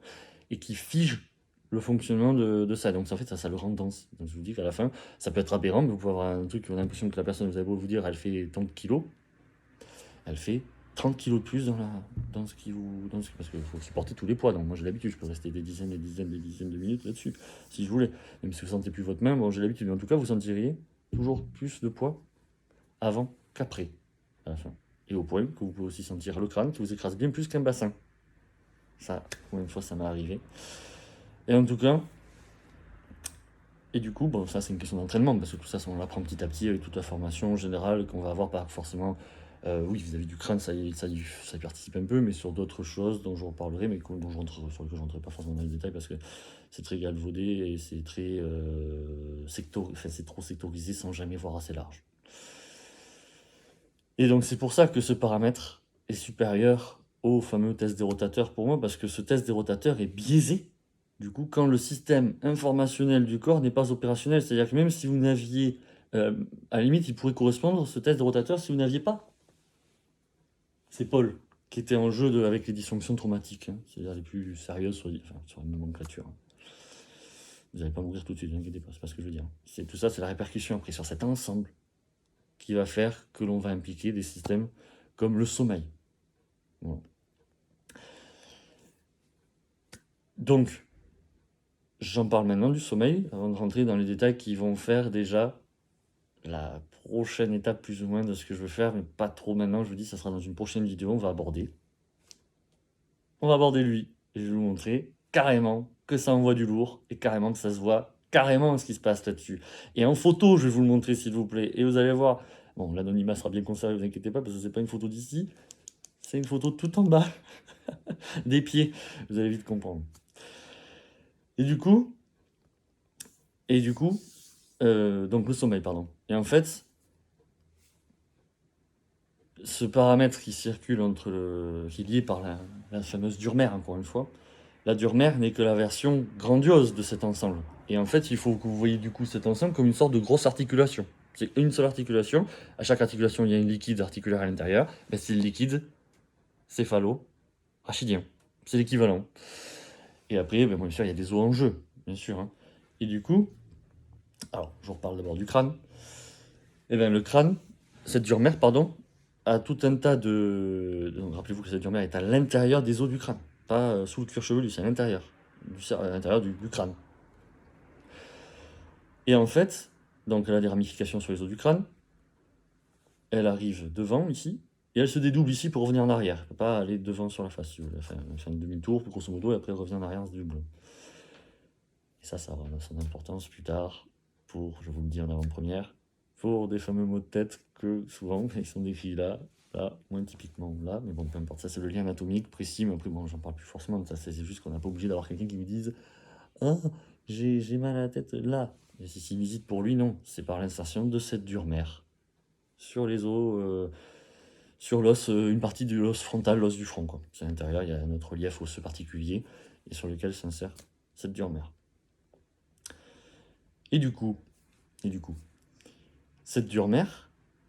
et qui fige le fonctionnement de ça. Donc en fait, ça le rend dense. Donc je vous dis qu'à la fin, ça peut être aberrant, mais vous pouvez avoir un truc, vous avez l'impression que la personne, vous avez beau vous dire, elle fait tant de kilos, elle fait 30 kilos de plus dans ce qui vous... parce qu'il faut supporter tous les poids. Donc moi j'ai l'habitude, je peux rester des dizaines de minutes là-dessus, si je voulais. Même si vous sentez plus votre main, bon j'ai l'habitude. Mais en tout cas, vous sentiriez toujours plus de poids avant qu'après, à la fin. Et au point que vous pouvez aussi sentir le crâne qui vous écrase bien plus qu'un bassin. Ça, combien de fois ça m'est arrivé. Et en tout cas, et du coup, bon, ça c'est une question d'entraînement, parce que tout ça, on l'apprend petit à petit avec toute la formation générale qu'on va avoir, pas forcément. Oui, vis-à-vis du crâne, ça y participe un peu, mais sur d'autres choses dont je reparlerai, mais sur lesquelles je ne rentrerai pas forcément dans les détails, parce que c'est très galvaudé et c'est très c'est trop sectorisé sans jamais voir assez large. Et donc c'est pour ça que ce paramètre est supérieur au fameux test des rotateurs pour moi, parce que ce test des rotateurs est biaisé, du coup, quand le système informationnel du corps n'est pas opérationnel. C'est-à-dire que même si vous n'aviez, à la limite, il pourrait correspondre, ce test des rotateurs, si vous n'aviez pas ces pôles qui étaient en jeu avec les dysfonctions traumatiques, hein, c'est-à-dire les plus sérieuses sur une nomenclature. Hein. Vous n'allez pas mourir tout de suite, ne vous inquiétez pas, c'est pas ce que je veux dire. Tout ça, c'est la répercussion après sur cet ensemble qui va faire que l'on va impliquer des systèmes comme le sommeil. Voilà. Donc, j'en parle maintenant du sommeil, avant de rentrer dans les détails qui vont faire déjà la prochaine étape plus ou moins de ce que je veux faire, mais pas trop maintenant, je vous dis, ça sera dans une prochaine vidéo, on va aborder. On va aborder lui, et je vais vous montrer carrément que ça envoie du lourd, et carrément que ça se voit carrément ce qui se passe là-dessus. Et en photo, je vais vous le montrer s'il vous plaît, et vous allez voir, bon, l'anonymat sera bien conservé, vous inquiétez pas, parce que c'est pas une photo d'ici, c'est une photo tout en bas des pieds, vous allez vite comprendre. Et du coup, donc le sommeil, pardon. Et en fait, ce paramètre qui circule qui est lié par la fameuse Durmer, encore une fois, la Durmer n'est que la version grandiose de cet ensemble. Et en fait, il faut que vous voyez du coup cet ensemble comme une sorte de grosse articulation. C'est une seule articulation. À chaque articulation, il y a un liquide articulaire à l'intérieur. Ben, c'est le liquide céphalo-rachidien. C'est l'équivalent. Et après, ben, bien sûr, il y a des os en jeu, bien sûr. Hein. Et du coup, alors, je vous reparle d'abord du crâne. Et bien, le crâne, cette Durmer, pardon, a tout un tas de... Donc, rappelez-vous que cette Durmer est à l'intérieur des os du crâne, pas sous le cuir chevelu, c'est à l'intérieur, du crâne. Et en fait, donc elle a des ramifications sur les os du crâne, elle arrive devant ici, et elle se dédouble ici pour revenir en arrière. Elle ne peut pas aller devant sur la face, si vous voulez. Elle fait un demi-tour, grosso modo, et après elle revient en arrière, elle se double. Et ça aura son importance plus tard, pour, je vous le dis en avant-première, pour des fameux mots de tête que souvent ils sont décrits là, moins typiquement là, mais bon, peu importe, ça c'est le lien anatomique précis, mais après bon, j'en parle plus forcément de ça, c'est juste qu'on n'a pas obligé d'avoir quelqu'un qui nous dise « Ah, j'ai mal à la tête là ». Et si c'est une visite pour lui, non, c'est par l'insertion de cette Durmer sur les os, sur l'os, une partie de l'os frontal, l'os du front, quoi. C'est à l'intérieur, il y a notre relief osseux particulier, et sur lequel s'insère cette Durmer. Et du coup, cette Durmer,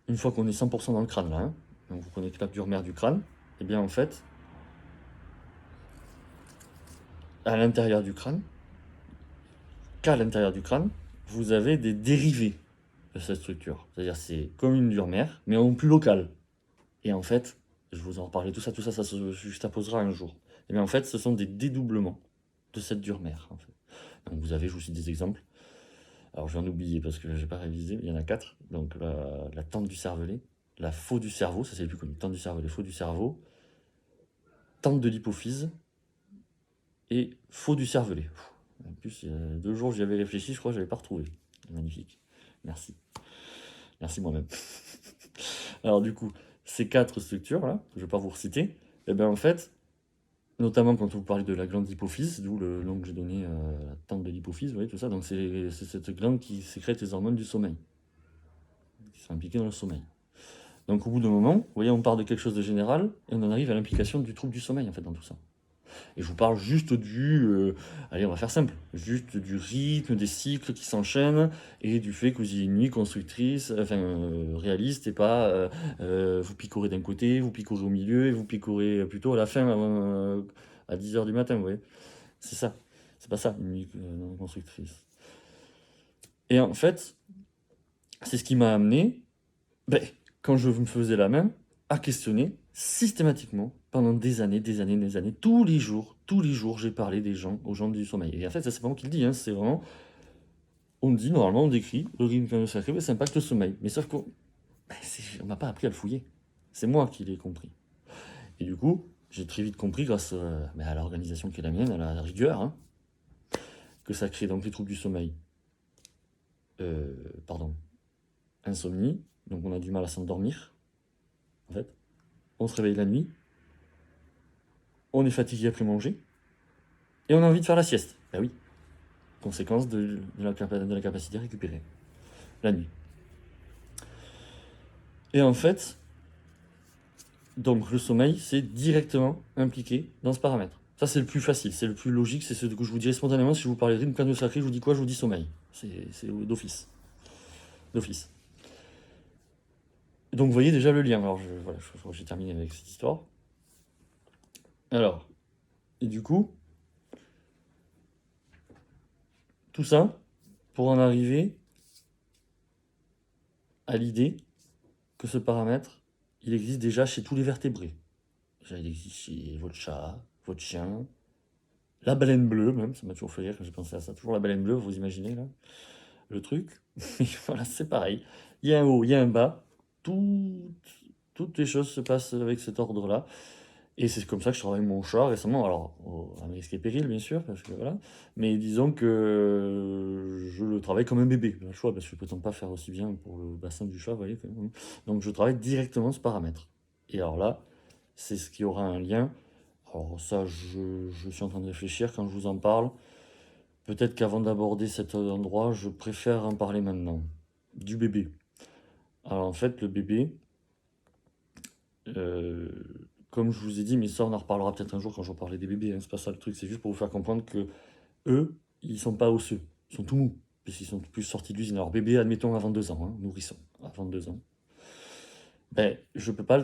une fois qu'on est 100% dans le crâne là, hein, donc vous prenez la Durmer du crâne, et bien en fait, à l'intérieur du crâne, qu'à l'intérieur du crâne, vous avez des dérivés de cette structure. C'est-à-dire c'est comme une Durmer, mais en plus local. Et en fait, je vous en reparlerai, tout ça se juxtaposera un jour. Et bien en fait, ce sont des dédoublements de cette Durmer. En fait. Donc vous avez, je vous cite des exemples. Alors je vais en oublier parce que j'ai pas révisé, il y en a 4. Donc la tente du cervelet, la faux du cerveau, ça c'est le plus connu. Tente du cervelet, faux du cerveau, tente de l'hypophyse et faux du cervelet. En plus, il y a 2 jours j'y avais réfléchi, je crois que je n'avais pas retrouvé. Magnifique. Merci. Merci moi-même. Alors du coup, ces 4 structures là, que je ne vais pas vous reciter, et eh bien en fait, notamment quand vous parlez de la glande d'hypophyse, d'où le nom que j'ai donné, la tente de l'hypophyse, vous voyez tout ça, donc c'est cette glande qui sécrète les hormones du sommeil, qui sont impliquées dans le sommeil. Donc au bout d'un moment, vous voyez, on part de quelque chose de général, et on en arrive à l'implication du trouble du sommeil, en fait, dans tout ça. Et je vous parle juste allez, on va faire simple, juste du rythme, des cycles qui s'enchaînent, et du fait que vous ayez une nuit constructrice, enfin réaliste, et pas vous picorez d'un côté, vous picorez au milieu, et vous picorez plutôt à la fin, à 10 h du matin, vous voyez. C'est ça, c'est pas ça, une nuit constructrice. Et en fait, c'est ce qui m'a amené, ben, quand je me faisais la main, à questionner systématiquement, pendant des années, tous les jours, j'ai parlé aux gens du sommeil. Et en fait, ça, c'est pas moi qui le dis, hein, c'est vraiment, on dit, normalement, on décrit, le rythme cardio-sacré, ça impacte le sommeil. Mais sauf qu'on m'a pas appris à le fouiller. C'est moi qui l'ai compris. Et du coup, j'ai très vite compris, grâce à l'organisation qui est la mienne, à la rigueur, hein, que ça crée donc les troubles du sommeil. Insomnie, donc on a du mal à s'endormir, en fait. On se réveille la nuit, on est fatigué après manger, et on a envie de faire la sieste. Ben oui, conséquence de la capacité à récupérer la nuit. Et en fait, donc le sommeil, c'est directement impliqué dans ce paramètre. Ça, c'est le plus facile, c'est le plus logique, c'est ce que je vous dirais spontanément. Si je vous parlais de rythme cardio-sacré, je vous dis quoi? Je vous dis sommeil. C'est d'office. D'office. Donc vous voyez déjà le lien. Alors voilà, j'ai terminé avec cette histoire. Alors, et du coup, tout ça pour en arriver à l'idée que ce paramètre, il existe déjà chez tous les vertébrés. Déjà, il existe chez votre chat, votre chien, la baleine bleue même, ça m'a toujours fait rire quand j'ai pensé à ça. Toujours la baleine bleue, vous imaginez là, le truc. Et voilà, c'est pareil. Il y a un haut, il y a un bas. Toutes les choses se passent avec cet ordre-là. Et c'est comme ça que je travaille mon chat récemment. Alors, à mes risques et périls, bien sûr, parce que voilà. Mais disons que je le travaille comme un bébé. J'ai le choix, parce que je ne prétends pas faire aussi bien pour le bassin du chat, vous voyez. Donc, je travaille directement ce paramètre. Et alors là, c'est ce qui aura un lien. Alors ça, je suis en train de réfléchir quand je vous en parle. Peut-être qu'avant d'aborder cet endroit, je préfère en parler maintenant. Du bébé. Alors en fait, le bébé, euh, comme je vous ai dit, mais ça on en reparlera peut-être un jour quand j'en parlais des bébés, hein, c'est pas ça le truc, c'est juste pour vous faire comprendre que eux, ils sont pas osseux, ils sont tout mous, puisqu'ils sont plus sortis de l'usine. Alors bébé, admettons avant 2 ans, hein, nourrisson, avant 2 ans. Ben, je peux pas,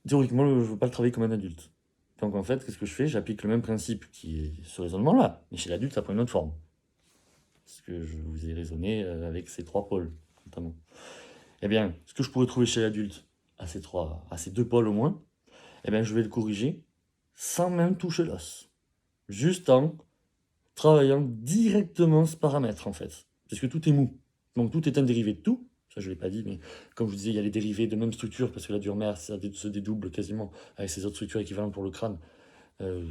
théoriquement, je veux pas le travailler comme un adulte. Donc en fait, qu'est-ce que je fais? J'applique le même principe qui est ce raisonnement-là, mais chez l'adulte, ça prend une autre forme. Parce que je vous ai raisonné avec ces 3 pôles, notamment. Eh bien, ce que je pourrais trouver chez l'adulte, à ces 2 pôles au moins, eh bien, je vais le corriger sans même toucher l'os. Juste en travaillant directement ce paramètre, en fait. Parce que tout est mou. Donc tout est un dérivé de tout. Ça, je ne l'ai pas dit, mais comme je vous disais, il y a les dérivés de même structure, parce que la dure-mère, ça se dédouble quasiment avec ses autres structures équivalentes pour le crâne,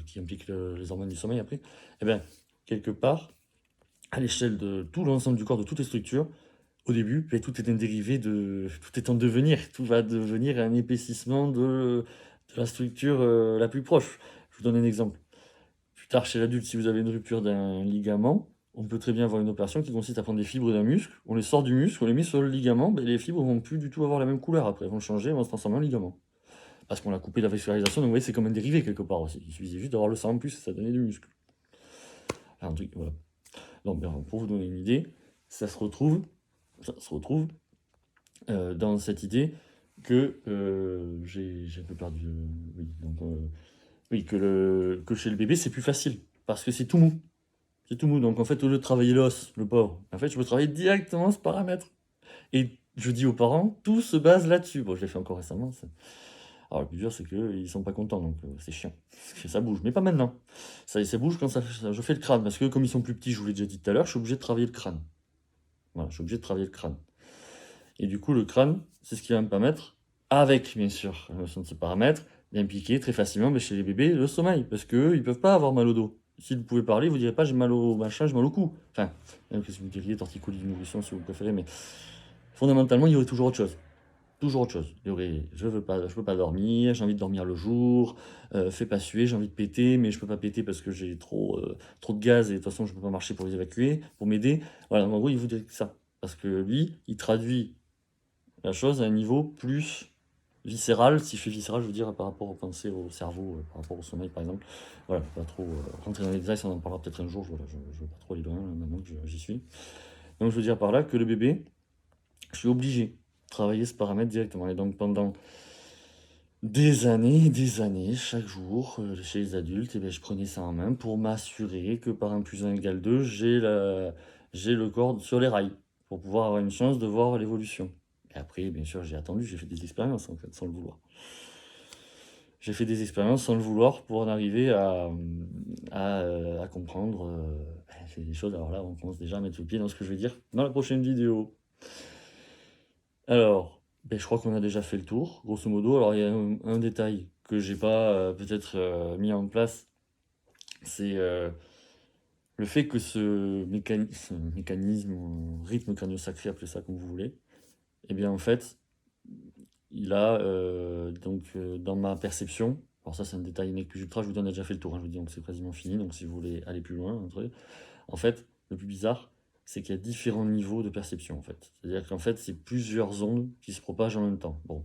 qui impliquent les hormones du sommeil après. Eh bien, quelque part, à l'échelle de tout l'ensemble du corps, de toutes les structures, au début, tout est un dérivé tout est en devenir. Tout va devenir un épaississement de la structure la plus proche. Je vous donne un exemple. Plus tard, chez l'adulte, si vous avez une rupture d'un ligament, on peut très bien avoir une opération qui consiste à prendre des fibres d'un muscle, on les sort du muscle, on les met sur le ligament, ben les fibres vont plus du tout avoir la même couleur après, elles vont changer, elles vont se transformer en ligament. Parce qu'on a coupé la vascularisation, donc vous voyez, c'est comme un dérivé quelque part aussi. Il suffisait juste d'avoir le sang en plus et ça donnait du muscle. Un truc, voilà. Donc, pour vous donner une idée, ça se retrouve dans cette idée que j'ai un peu perdu. Oui, donc, oui, que chez le bébé, c'est plus facile parce que c'est tout mou. C'est tout mou. Donc, en fait, au lieu de travailler l'os, le pauvre, en fait, je peux travailler directement ce paramètre. Et je dis aux parents, tout se base là-dessus. Bon, je l'ai fait encore récemment. Alors, le plus dur, c'est qu'ils sont pas contents, donc c'est chiant. Parce que ça bouge, mais pas maintenant. Ça bouge quand je fais le crâne. Parce que comme ils sont plus petits, je vous l'ai déjà dit tout à l'heure, je suis obligé de travailler le crâne. Voilà, je suis obligé de travailler le crâne. Et du coup, le crâne, c'est ce qui va me permettre, avec bien sûr la notion de ce paramètre, d'impliquer très facilement mais chez les bébés le sommeil. Parce qu'eux, ils peuvent pas avoir mal au dos. Si vous pouvez parler, vous ne direz pas j'ai mal au machin, j'ai mal au cou. Enfin, même que si vous diriez torticolis du nourrisson si vous préférez, mais fondamentalement, il y aurait toujours autre chose. Toujours autre chose. Il y aurait je peux pas dormir, j'ai envie de dormir le jour, fais pas suer, j'ai envie de péter, mais je peux pas péter parce que j'ai trop de gaz et de toute façon je peux pas marcher pour les évacuer, pour m'aider. Voilà, en gros, il vous dirait que ça. Parce que lui, il traduit la chose à un niveau plus viscéral. Si je fais viscéral, je veux dire par rapport aux pensées, au cerveau, par rapport au sommeil, par exemple. Voilà, pas trop rentrer dans les détails, ça on en parlera peut-être un jour. Voilà, je veux pas trop aller loin, là, maintenant que j'y suis. Donc je veux dire par là que le bébé, je suis obligé de travailler ce paramètre directement. Et donc pendant des années, chaque jour, chez les adultes, eh ben, je prenais ça en main pour m'assurer que par 1 + 1 = 2, j'ai le corps sur les rails, pour pouvoir avoir une chance de voir l'évolution. Et après, bien sûr, j'ai attendu, j'ai fait des expériences, en fait, sans le vouloir. J'ai fait des expériences sans le vouloir pour en arriver à comprendre des choses. Alors là, on commence déjà à mettre le pied dans ce que je vais dire dans la prochaine vidéo. Alors, ben, je crois qu'on a déjà fait le tour, grosso modo. Alors, il y a un détail que j'ai pas peut-être mis en place, c'est le fait que ce mécanisme, ou rythme crânio-sacré, appelez ça comme vous voulez, eh bien, en fait, il a dans ma perception, alors ça, c'est un détail nec plus ultra, je vous dis, on a déjà fait le tour, hein, je vous dis, donc c'est quasiment fini. Donc, si vous voulez aller plus loin, en fait, le plus bizarre, c'est qu'il y a différents niveaux de perception, en fait. C'est-à-dire qu'en fait, c'est plusieurs ondes qui se propagent en même temps. Bon,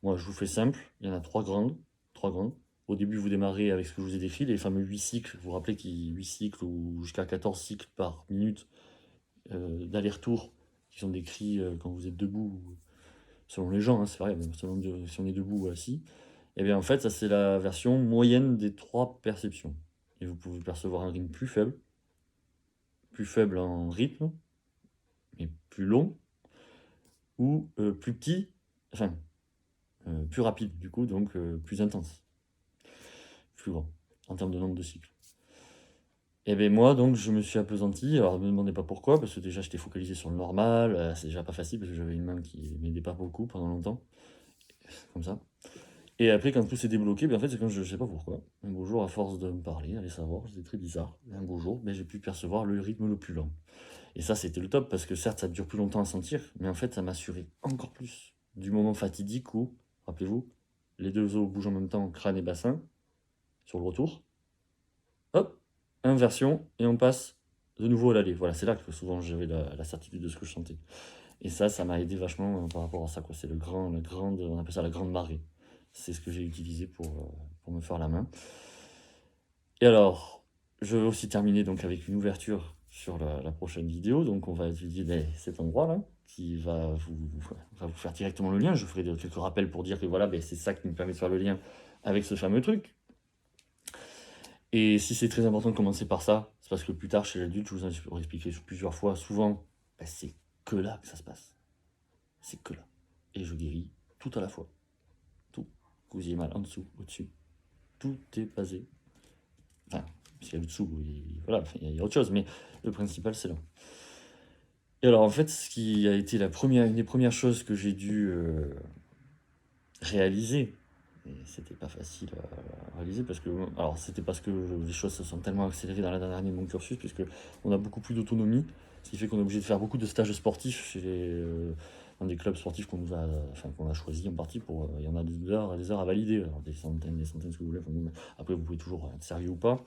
moi, je vous fais simple, il y en a trois grandes. Trois grandes. Au début, vous démarrez avec ce que je vous ai décrit, les fameux 8 cycles. Vous vous rappelez qu'il y a 8 cycles ou jusqu'à 14 cycles par minute d'aller-retour qui sont décrits quand vous êtes debout, selon les gens, hein, c'est vrai, même selon si on est debout ou assis. Et bien en fait, ça c'est la version moyenne des trois perceptions. Et vous pouvez percevoir un rythme plus faible en rythme, mais plus long, ou plus petit, enfin, plus rapide du coup, donc plus intense, plus grand, en termes de nombre de cycles. Et bien moi, donc, je me suis appesanti. Alors, ne me demandez pas pourquoi, parce que déjà, j'étais focalisé sur le normal. C'est déjà pas facile, parce que j'avais une main qui m'aidait pas beaucoup pendant longtemps, comme ça. Et après, quand tout s'est débloqué, ben, en fait, c'est quand je sais pas pourquoi. Un beau jour, à force de me parler, allez savoir, c'était très bizarre. Un beau jour, ben, j'ai pu percevoir le rythme le plus lent. Et ça, c'était le top, parce que certes, ça dure plus longtemps à sentir, mais en fait, ça m'assurait encore plus du moment fatidique où, rappelez-vous, les deux os bougent en même temps, crâne et bassin, sur le retour. Hop, inversion, et on passe de nouveau à l'aller. Voilà, c'est là que souvent j'avais la certitude de ce que je sentais. Et ça m'a aidé vachement par rapport à ça, quoi. C'est on appelle ça la grande marée. C'est ce que j'ai utilisé pour me faire la main. Et alors, je vais aussi terminer donc avec une ouverture sur la prochaine vidéo. Donc on va étudier cet endroit-là, qui va vous faire directement le lien. Je ferai quelques rappels pour dire que voilà, c'est ça qui me permet de faire le lien avec ce fameux truc. Et si c'est très important de commencer par ça, c'est parce que plus tard, chez l'adulte, je vous ai expliqué plusieurs fois, souvent, c'est que là que ça se passe. C'est que là. Et je guéris tout à la fois. Tout. Que vous ayez mal en dessous, au-dessus. Tout est basé. Enfin, s'il y a le dessous, voilà, il y a autre chose, mais le principal, c'est là. Et alors, en fait, ce qui a été une des premières choses que j'ai dû réaliser, et c'était pas facile à réaliser parce que, alors c'était parce que les choses se sont tellement accélérées dans la dernière année de mon cursus, puisque on a beaucoup plus d'autonomie, ce qui fait qu'on est obligé de faire beaucoup de stages sportifs dans des clubs sportifs qu'on a choisi en partie pour, il y en a des heures à valider, alors des centaines, ce que vous voulez, après vous pouvez toujours être sérieux ou pas.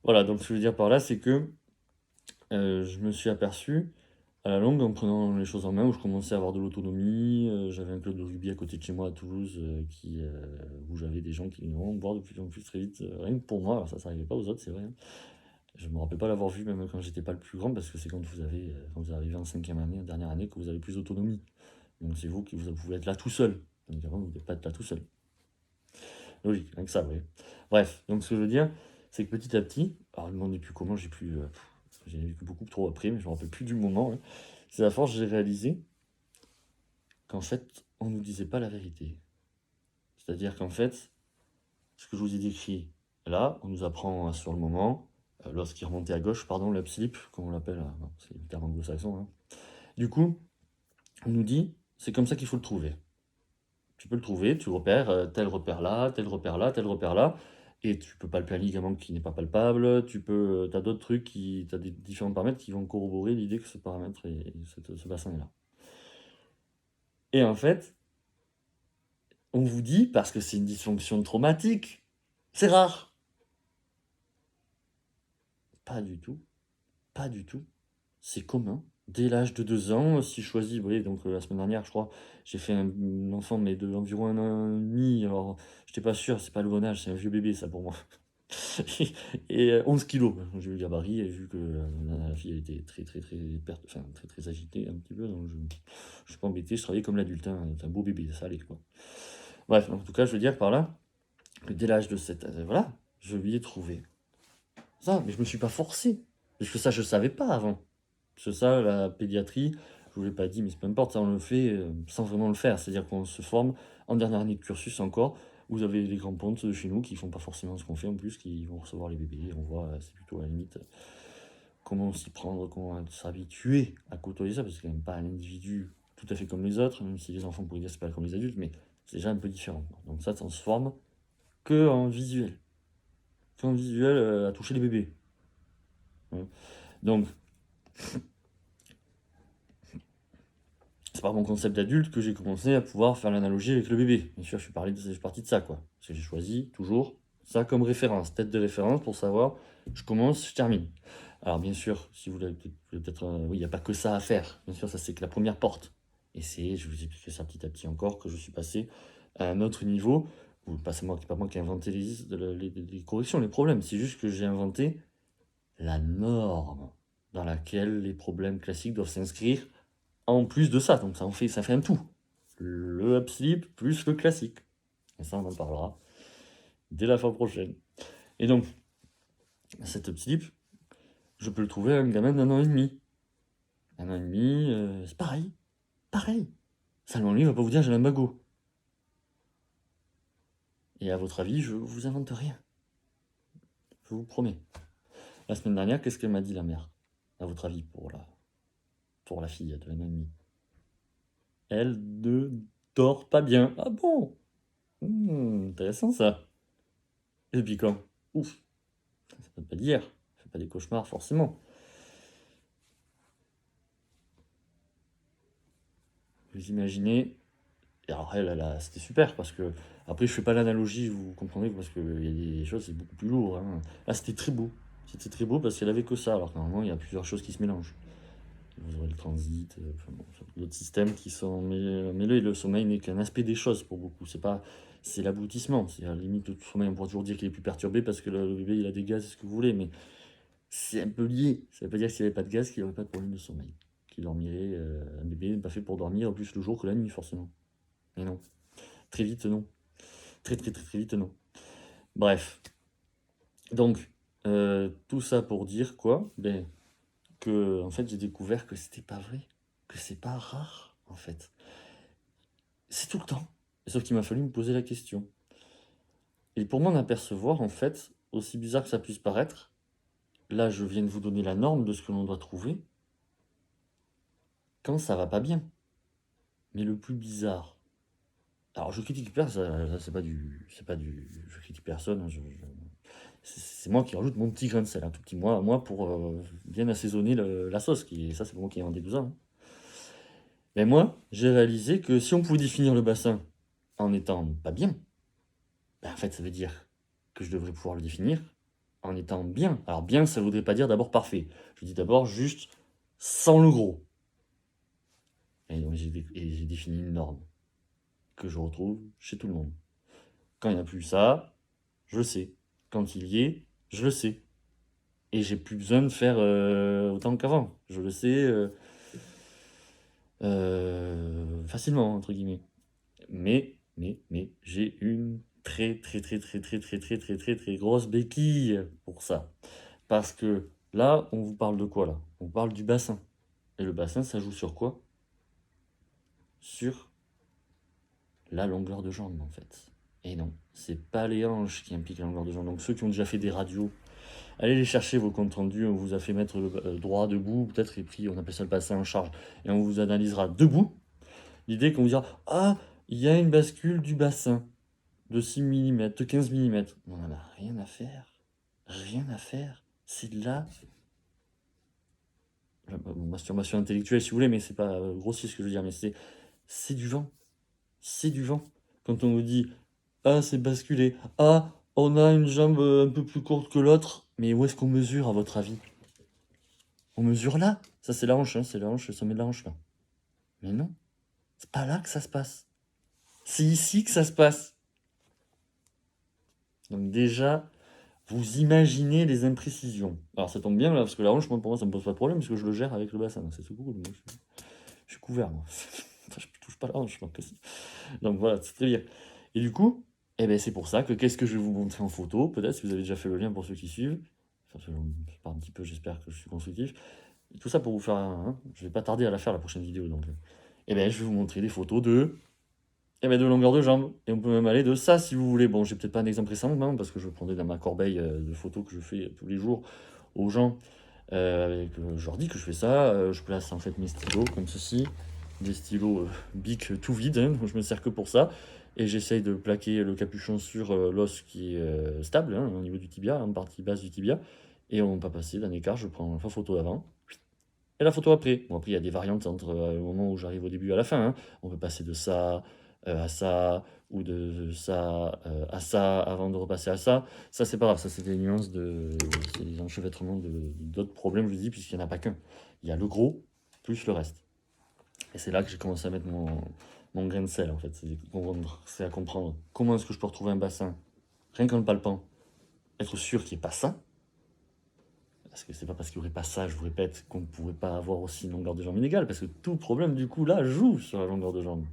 Voilà, donc ce que je veux dire par là, c'est que je me suis aperçu à la longue, en prenant les choses en main, où je commençais à avoir de l'autonomie, j'avais un club de rugby à côté de chez moi à Toulouse, où j'avais des gens qui venaient me voir de plus en plus très vite, rien que pour moi, alors ça n'arrivait pas aux autres, c'est vrai, hein. Je me rappelle pas l'avoir vu, même quand j'étais pas le plus grand, parce que c'est quand vous arrivez en 5e année, en dernière année, que vous avez plus d'autonomie. Donc c'est vous qui vous pouvez être là tout seul. Donc avant, vous ne pouvez pas être là tout seul. Logique, rien que ça, oui. Bref, donc ce que je veux dire, c'est que petit à petit, alors ne me demandez plus comment, j'ai vécu beaucoup trop après, mais je me rappelle plus du moment, hein. C'est à force, j'ai réalisé qu'en fait, on nous disait pas la vérité. C'est-à-dire qu'en fait, ce que je vous ai décrit là, on nous apprend sur le moment, lorsqu'il remontait à gauche, pardon, l'upslip, comme on l'appelle, c'est le terme anglo-saxon, hein. Du coup, on nous dit, c'est comme ça qu'il faut le trouver. Tu peux le trouver, tu repères tel repère là, tel repère là, tel repère là, et tu peux palper un ligament qui n'est pas palpable, tu as d'autres trucs, tu as des différents paramètres qui vont corroborer l'idée que ce paramètre ce bassin est là. Et en fait, on vous dit, parce que c'est une dysfonction traumatique, c'est rare. Pas du tout, pas du tout. C'est commun, dès l'âge de 2 ans, si je choisis, vous voyez, donc la semaine dernière, je crois, j'ai fait un enfant, mais d'environ 1 an et demi, alors j'étais pas sûr, c'est pas le bon âge, c'est un vieux bébé ça pour moi. Et 11 kilos. J'ai eu le gabarit et vu que la fille elle était très très très enfin, très très agitée un petit peu, donc je suis pas embêté, je travaillais comme l'adulte, hein, c'est un beau bébé, ça allait quoi. Bref, en tout cas, je veux dire par là que dès l'âge de 7 ans, voilà, je lui ai trouvé ça, mais je me suis pas forcé, parce que ça je savais pas avant. Parce que ça, la pédiatrie, je vous l'ai pas dit, mais c'est peu importe, ça on le fait sans vraiment le faire, c'est-à-dire qu'on se forme en dernière année de cursus encore. Vous avez les grands pontes de chez nous qui font pas forcément ce qu'on fait en plus, qui vont recevoir les bébés, on voit, c'est plutôt à la limite comment s'y prendre, comment s'habituer à côtoyer ça, parce que c'est quand même pas un individu tout à fait comme les autres, même si les enfants pourraient dire que c'est pas comme les adultes, mais c'est déjà un peu différent. Donc ça se forme que en visuel, à toucher les bébés. Hein. Donc, c'est par mon concept d'adulte que j'ai commencé à pouvoir faire l'analogie avec le bébé. Bien sûr, je suis parti de ça, quoi. Parce que j'ai choisi toujours ça comme référence, tête de référence pour savoir, je commence, je termine. Alors bien sûr, si vous voulez peut-être, oui, il n'y a pas que ça à faire. Bien sûr, ça c'est que la première porte. Et je vous expliquer ça petit à petit encore, que je suis passé à un autre niveau. Ou pas pas moi qui ai inventé les corrections, les problèmes. C'est juste que j'ai inventé la norme dans laquelle les problèmes classiques doivent s'inscrire en plus de ça. Donc ça fait un tout. Le upslip plus le classique. Et ça, on en parlera dès la fois prochaine. Et donc, cet upslip, je peux le trouver à un gamin d'1 an et demi. 1 an et demi, c'est pareil. Pareil. Seulement lui, il va pas vous dire j'ai un bagot. Et à votre avis, je vous invente rien. Je vous promets. La semaine dernière, qu'est-ce qu'elle m'a dit la mère? À votre avis, pour la fille de 1 an et demi. Elle ne dort pas bien. Ah bon? Intéressant ça. Et depuis quand? Ouf. Ça peut pas d'hier. Ça fait pas des cauchemars forcément. Vous imaginez. Et alors c'était super parce que après je fais pas l'analogie, vous comprenez, parce qu'il y a des choses c'est beaucoup plus lourd. Hein. Là c'était très beau. C'était très beau parce qu'elle avait que ça. Alors que normalement il y a plusieurs choses qui se mélangent. Vous aurez le transit, enfin, bon, d'autres systèmes qui sont. Mais le sommeil n'est qu'un aspect des choses pour beaucoup. C'est l'aboutissement. C'est à la limite le sommeil, on pourra toujours dire qu'il est plus perturbé parce que le bébé il a des gaz, c'est ce que vous voulez, mais c'est un peu lié. Ça veut pas dire que s'il n'y avait pas de gaz, qu'il n'y aurait pas de problème de sommeil. Qu'il dormirait, un bébé n'est pas fait pour dormir plus le jour que la nuit, forcément. Mais non. Très vite, non. Très très très très vite, non. Bref. Donc, tout ça pour dire quoi? Ben, que en fait j'ai découvert que c'était pas vrai. Que c'est pas rare, en fait. C'est tout le temps. Sauf qu'il m'a fallu me poser la question. Et pour m'en apercevoir, en fait, aussi bizarre que ça puisse paraître, là je viens de vous donner la norme de ce que l'on doit trouver quand ça va pas bien. Mais le plus bizarre. Alors je critique personne, c'est pas du, je critique personne, hein, c'est moi qui rajoute mon petit grain de sel, un tout petit moi pour bien assaisonner la sauce, ça c'est pour moi qui ai inventé tout ça. Hein. Mais moi, j'ai réalisé que si on pouvait définir le bassin en étant pas bien, ben en fait ça veut dire que je devrais pouvoir le définir en étant bien. Alors bien, ça voudrait pas dire d'abord parfait. Je dis d'abord juste sans le gros. Et donc j'ai défini une norme que je retrouve chez tout le monde. Quand il n'y a plus ça, je le sais. Quand il y est, je le sais. Et j'ai plus besoin de faire autant qu'avant. Je le sais facilement, entre guillemets. Mais, j'ai une très très très très très très très très très très grosse béquille pour ça. Parce que là, on vous parle de quoi là? On parle du bassin. Et le bassin, ça joue sur quoi? Sur la longueur de jambe en fait. Et non, c'est pas les hanches qui impliquent la longueur de jambe. Donc ceux qui ont déjà fait des radios, allez les chercher vos comptes rendus, on vous a fait mettre droit, debout, peut-être, et puis on appelle ça le bassin en charge. Et on vous analysera debout. L'idée qu'on vous dira, ah, il y a une bascule du bassin de 6 mm, de 15 mm. On n'en a rien à faire. Rien à faire. C'est de la masturbation intellectuelle si vous voulez, mais c'est pas grossier ce que je veux dire, mais c'est du vent. C'est du vent. Quand on vous dit, ah, c'est basculé, ah, on a une jambe un peu plus courte que l'autre, mais où est-ce qu'on mesure à votre avis? on mesure là. Ça, c'est la hanche, hein, c'est la hanche, le sommet de la hanche, là. Mais non, c'est pas là que ça se passe. C'est ici que ça se passe. Donc déjà, vous imaginez les imprécisions. Alors ça tombe bien là, parce que la hanche, moi, pour moi, ça me pose pas de problème, parce que je le gère avec le bassin. Donc c'est tout cool. Moi, je suis couvert, moi. Enfin, je touche pas la hanche. Donc voilà, c'est très bien. Et du coup, eh ben, c'est pour ça que qu'est-ce que je vais vous montrer en photo, peut-être, si vous avez déjà fait le lien pour ceux qui suivent. Enfin, je parle un petit peu, j'espère que je suis constructif. Tout ça pour vous faire un... Je vais pas tarder à la faire, la prochaine vidéo. Donc, eh ben, je vais vous montrer des photos de longueur de jambe. Et on peut même aller de ça si vous voulez. Bon, j'ai peut-être pas un exemple récent, hein, parce que je prendrai dans ma corbeille de photos que je fais tous les jours aux gens. Je leur dis que je fais ça. Je place en fait mes stylos comme ceci. Des stylos Bic tout vides, hein, donc je me sers que pour ça. Et j'essaye de plaquer le capuchon sur l'os qui est stable, hein, au niveau du tibia, en partie basse du tibia. Et on va pas passer d'un écart, je prends la photo d'avant et la photo après. Bon, après, il y a des variantes entre le moment où j'arrive au début et à la fin, hein. On peut passer de ça à ça, ou de ça à ça, avant de repasser à ça. Ça, c'est pas grave, ça, c'est des nuances c'est des enchevêtrements d'autres problèmes, je vous dis, puisqu'il n'y en a pas qu'un. Il y a le gros, plus le reste. Et c'est là que j'ai commencé à mettre mon grain de sel, en fait. C'est à comprendre comment est-ce que je peux retrouver un bassin, rien qu'en le palpant, être sûr qu'il n'y ait pas ça. Parce que c'est pas parce qu'il n'y aurait pas ça, je vous répète, qu'on ne pourrait pas avoir aussi une longueur de jambe inégale, parce que tout problème, du coup, là, joue sur la longueur de jambe.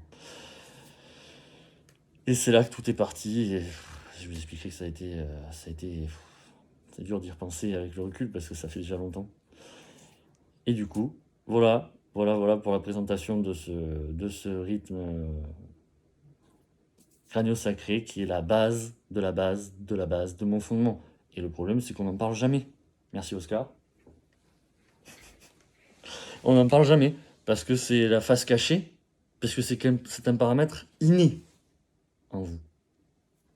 Et c'est là que tout est parti, et je vous expliquerai que ça a été c'est dur d'y repenser avec le recul, parce que ça fait déjà longtemps. Et du coup, voilà pour la présentation de ce rythme crânio-sacré, qui est la base de la base de la base de mon fondement. Et le problème, c'est qu'on n'en parle jamais. Merci Oscar. On n'en parle jamais, parce que c'est la face cachée, parce que c'est un paramètre inné en vous.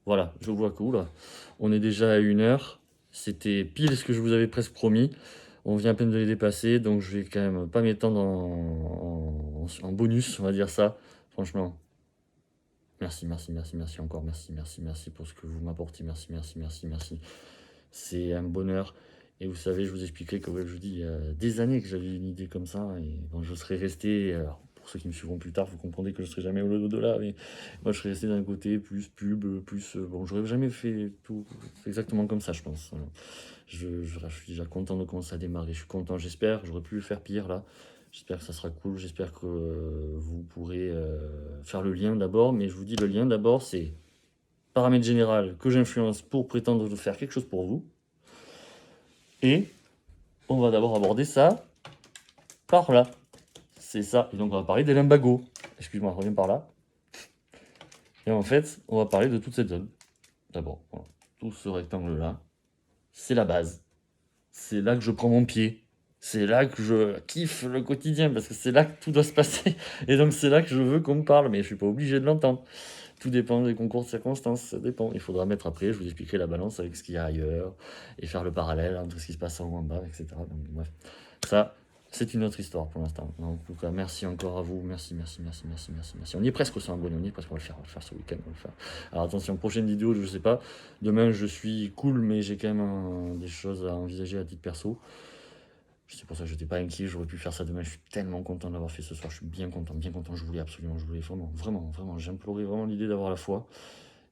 Voilà, je vois que là, on est déjà à 1 heure. C'était pile ce que je vous avais presque promis. On vient à peine de les dépasser, donc je vais quand même pas m'étendre en bonus, on va dire ça. Franchement, merci encore, merci pour ce que vous m'apportez, merci. C'est un bonheur. Et vous savez, je vous expliquerai, comme je vous dis, il y a des années que j'avais une idée comme ça, et bon, je serais resté, alors, pour ceux qui me suivront plus tard, vous comprendrez que je serai jamais au-delà, mais moi je serais resté d'un côté, plus pub, plus... bon, j'aurais jamais fait tout exactement comme ça, je pense. Voilà. Je suis déjà content de commencer à démarrer, je suis content, j'espère, j'aurais pu le faire pire là. J'espère que ça sera cool, j'espère que vous pourrez faire le lien d'abord, mais je vous dis, le lien d'abord, c'est paramètre général que j'influence pour prétendre de faire quelque chose pour vous. Et on va d'abord aborder ça par là. C'est ça. Et donc on va parler des lumbagos. Excuse-moi, reviens par là. Et en fait, on va parler de toute cette zone. D'abord, voilà. Tout ce rectangle-là, c'est la base. C'est là que je prends mon pied. C'est là que je kiffe le quotidien, parce que c'est là que tout doit se passer. Et donc c'est là que je veux qu'on me parle, mais je suis pas obligé de l'entendre. Tout dépend des concours de circonstances, ça dépend. Il faudra mettre après, je vous expliquerai la balance avec ce qu'il y a ailleurs, et faire le parallèle entre ce qui se passe en haut, en bas, etc. Donc, bref, ça, c'est une autre histoire pour l'instant. En tout cas, merci encore à vous, merci. On y est presque au 100 abonnés, on y est presque, on va le faire ce week-end, on va le faire. Alors attention, prochaine vidéo, je sais pas, demain je suis cool, mais j'ai quand même des choses à envisager à titre perso. C'est pour ça que je n'étais pas inquiet, j'aurais pu faire ça demain, je suis tellement content d'avoir fait ce soir, je suis bien content, je voulais vraiment, j'implorais vraiment l'idée d'avoir la foi,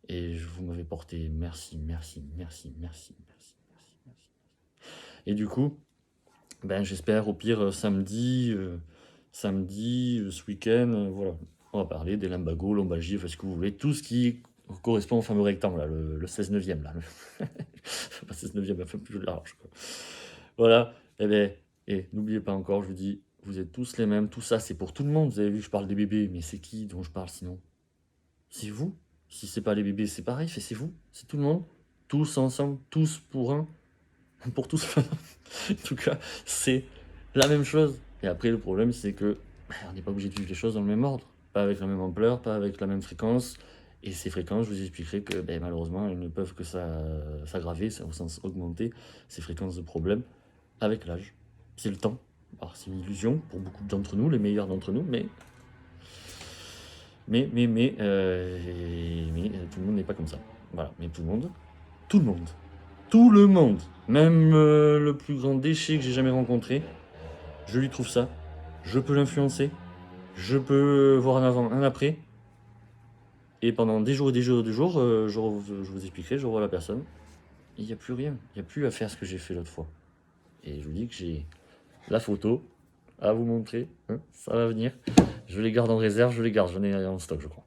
et vous m'avez porté, merci. Et du coup, ben j'espère au pire samedi, ce week-end, voilà, on va parler des lumbagos, lombalgie, enfin ce que vous voulez, tout ce qui correspond au fameux rectangle, là, le 16 neuvième, là, pas 16 neuvième, un peu plus large, quoi. Voilà, et bien... Et n'oubliez pas encore, je vous dis, vous êtes tous les mêmes, tout ça c'est pour tout le monde. Vous avez vu, je parle des bébés, mais c'est qui dont je parle sinon? C'est vous. Si c'est pas les bébés, c'est pareil, c'est vous, c'est tout le monde. Tous ensemble, tous pour un, pour tous. En tout cas, c'est la même chose. Et après, le problème, c'est que on n'est pas obligé de vivre les choses dans le même ordre, pas avec la même ampleur, pas avec la même fréquence. Et ces fréquences, je vous expliquerai que malheureusement, elles ne peuvent que s'aggraver, au sens augmenter, ces fréquences de problèmes avec l'âge. C'est le temps. Alors c'est une illusion pour beaucoup d'entre nous, les meilleurs d'entre nous, mais tout le monde n'est pas comme ça. Voilà, mais tout le monde, même le plus grand déchet que j'ai jamais rencontré, je lui trouve ça, je peux l'influencer, je peux voir un avant, un après, et pendant des jours et des jours et des jours, je vous expliquerai, je revois la personne, et il n'y a plus rien, il n'y a plus à faire ce que j'ai fait l'autre fois. Et je vous dis que j'ai la photo à vous montrer, hein, ça va venir. Je les garde en réserve, je les garde, j'en ai en stock, je crois.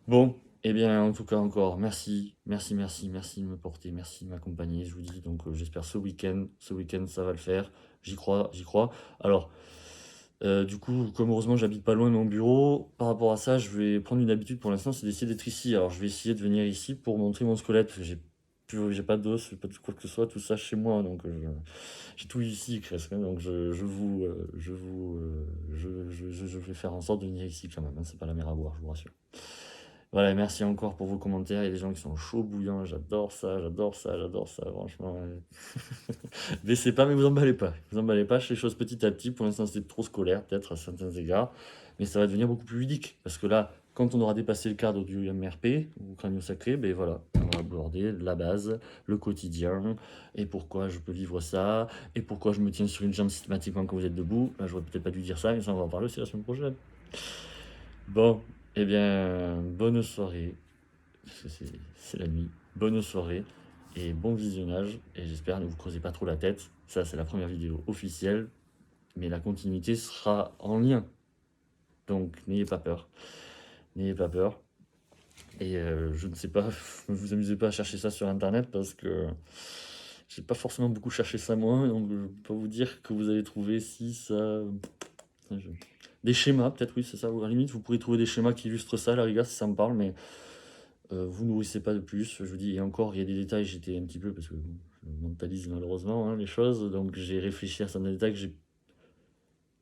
Bon, eh bien, en tout cas, encore, merci de me porter, merci de m'accompagner, je vous dis. Donc, j'espère ce week-end, ça va le faire. J'y crois, j'y crois. Alors, du coup, comme heureusement, j'habite pas loin de mon bureau, par rapport à ça, je vais prendre une habitude pour l'instant, c'est d'essayer d'être ici. Alors, je vais essayer de venir ici pour montrer mon squelette, parce que j'ai pas d'os, j'ai pas de quoi que ce soit, tout ça chez moi, donc j'ai tout ici presque, hein, donc je vais faire en sorte de venir ici quand même, hein, c'est pas la mer à boire, je vous rassure. Voilà, merci encore pour vos commentaires. Il y a des gens qui sont chauds bouillants. J'adore ça, j'adore ça, j'adore ça. Franchement, baissez pas, mais vous emballez pas. Vous emballez pas. Je fais les choses petit à petit. Pour l'instant, c'était trop scolaire, peut-être à certains égards. Mais ça va devenir beaucoup plus ludique. Parce que là, quand on aura dépassé le cadre du MRP, ou crânio sacré, ben voilà, on va aborder la base, le quotidien, et pourquoi je peux vivre ça, et pourquoi je me tiens sur une jambe systématiquement quand vous êtes debout. Là, j'aurais peut-être pas dû dire ça, mais ça, on va en parler aussi la semaine prochaine. Bon, eh bien, bonne soirée. Parce que c'est la nuit. Bonne soirée et bon visionnage. Et j'espère ne vous creusez pas trop la tête. Ça, c'est la première vidéo officielle. Mais la continuité sera en lien. Donc, n'ayez pas peur. N'ayez pas peur. Et je ne sais pas, ne vous amusez pas à chercher ça sur internet parce que j'ai pas forcément beaucoup cherché ça moi. Donc, je peux pas vous dire que vous allez trouver si ça. Des schémas, peut-être, oui, c'est ça. Ou à la limite, vous pourrez trouver des schémas qui illustrent ça, la rigueur, si ça me parle. Mais vous nourrissez pas de plus, je vous dis, et encore, il y a des détails, j'étais un petit peu, parce que bon, je mentalise malheureusement hein, les choses, donc j'ai réfléchi à certains détails que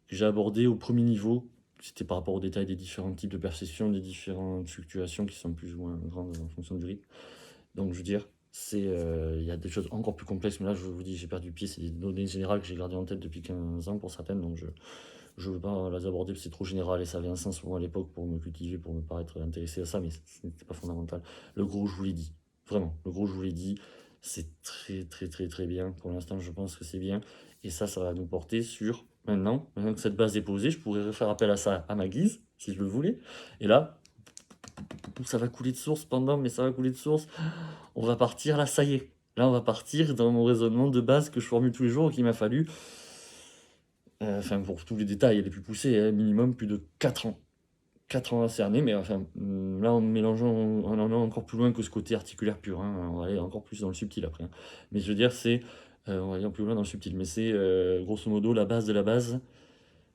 j'ai abordés au premier niveau, c'était par rapport aux détails des différents types de perceptions, des différentes fluctuations qui sont plus ou moins grandes en fonction du rythme. Donc je veux dire, il y a des choses encore plus complexes, mais là je vous dis, j'ai perdu pied, c'est des données générales que j'ai gardées en tête depuis 15 ans pour certaines, donc je ne veux pas les aborder, c'est trop général et ça avait un sens pour moi à l'époque pour me cultiver, pour me paraître intéressé à ça, mais ce n'était pas fondamental. Le gros, je vous l'ai dit, vraiment, le gros, je vous l'ai dit, c'est très bien. Pour l'instant, je pense que c'est bien. Et ça va nous porter sur maintenant que cette base est posée, je pourrais faire appel à ça à ma guise, si je le voulais. Et là, ça va couler de source pendant, mais ça va couler de source. On va partir là, ça y est. Là, on va partir dans mon raisonnement de base que je formule tous les jours et qu'il m'a fallu. Enfin, pour tous les détails les plus poussés, hein, minimum plus de 4 ans. 4 ans à cerner, mais enfin, là, en mélangeant, en allant encore plus loin que ce côté articulaire pur, hein, on va aller encore plus dans le subtil après. Hein. Mais je veux dire, on va aller plus loin dans le subtil, mais c'est grosso modo la base de la base,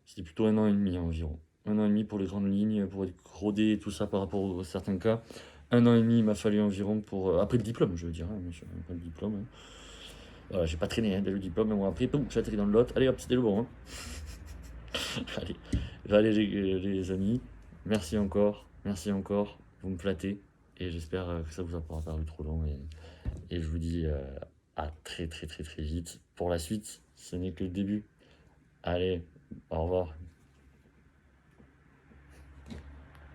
c'était plutôt 1 an et demi environ. 1 an et demi pour les grandes lignes, pour être rodé et tout ça par rapport à certains cas. 1 an et demi, il m'a fallu environ pour. Après le diplôme, je veux dire, hein, monsieur, après le diplôme. Hein. Voilà, j'ai pas traîné hein, dès le diplôme, mais bon, après, boum, j'ai atterri dans le lot. Allez hop, c'était le bon. Hein. Allez les amis, merci encore, vous me flattez, et j'espère que ça vous a pas paru trop long, et je vous dis à très vite pour la suite, ce n'est que le début. Allez, au revoir.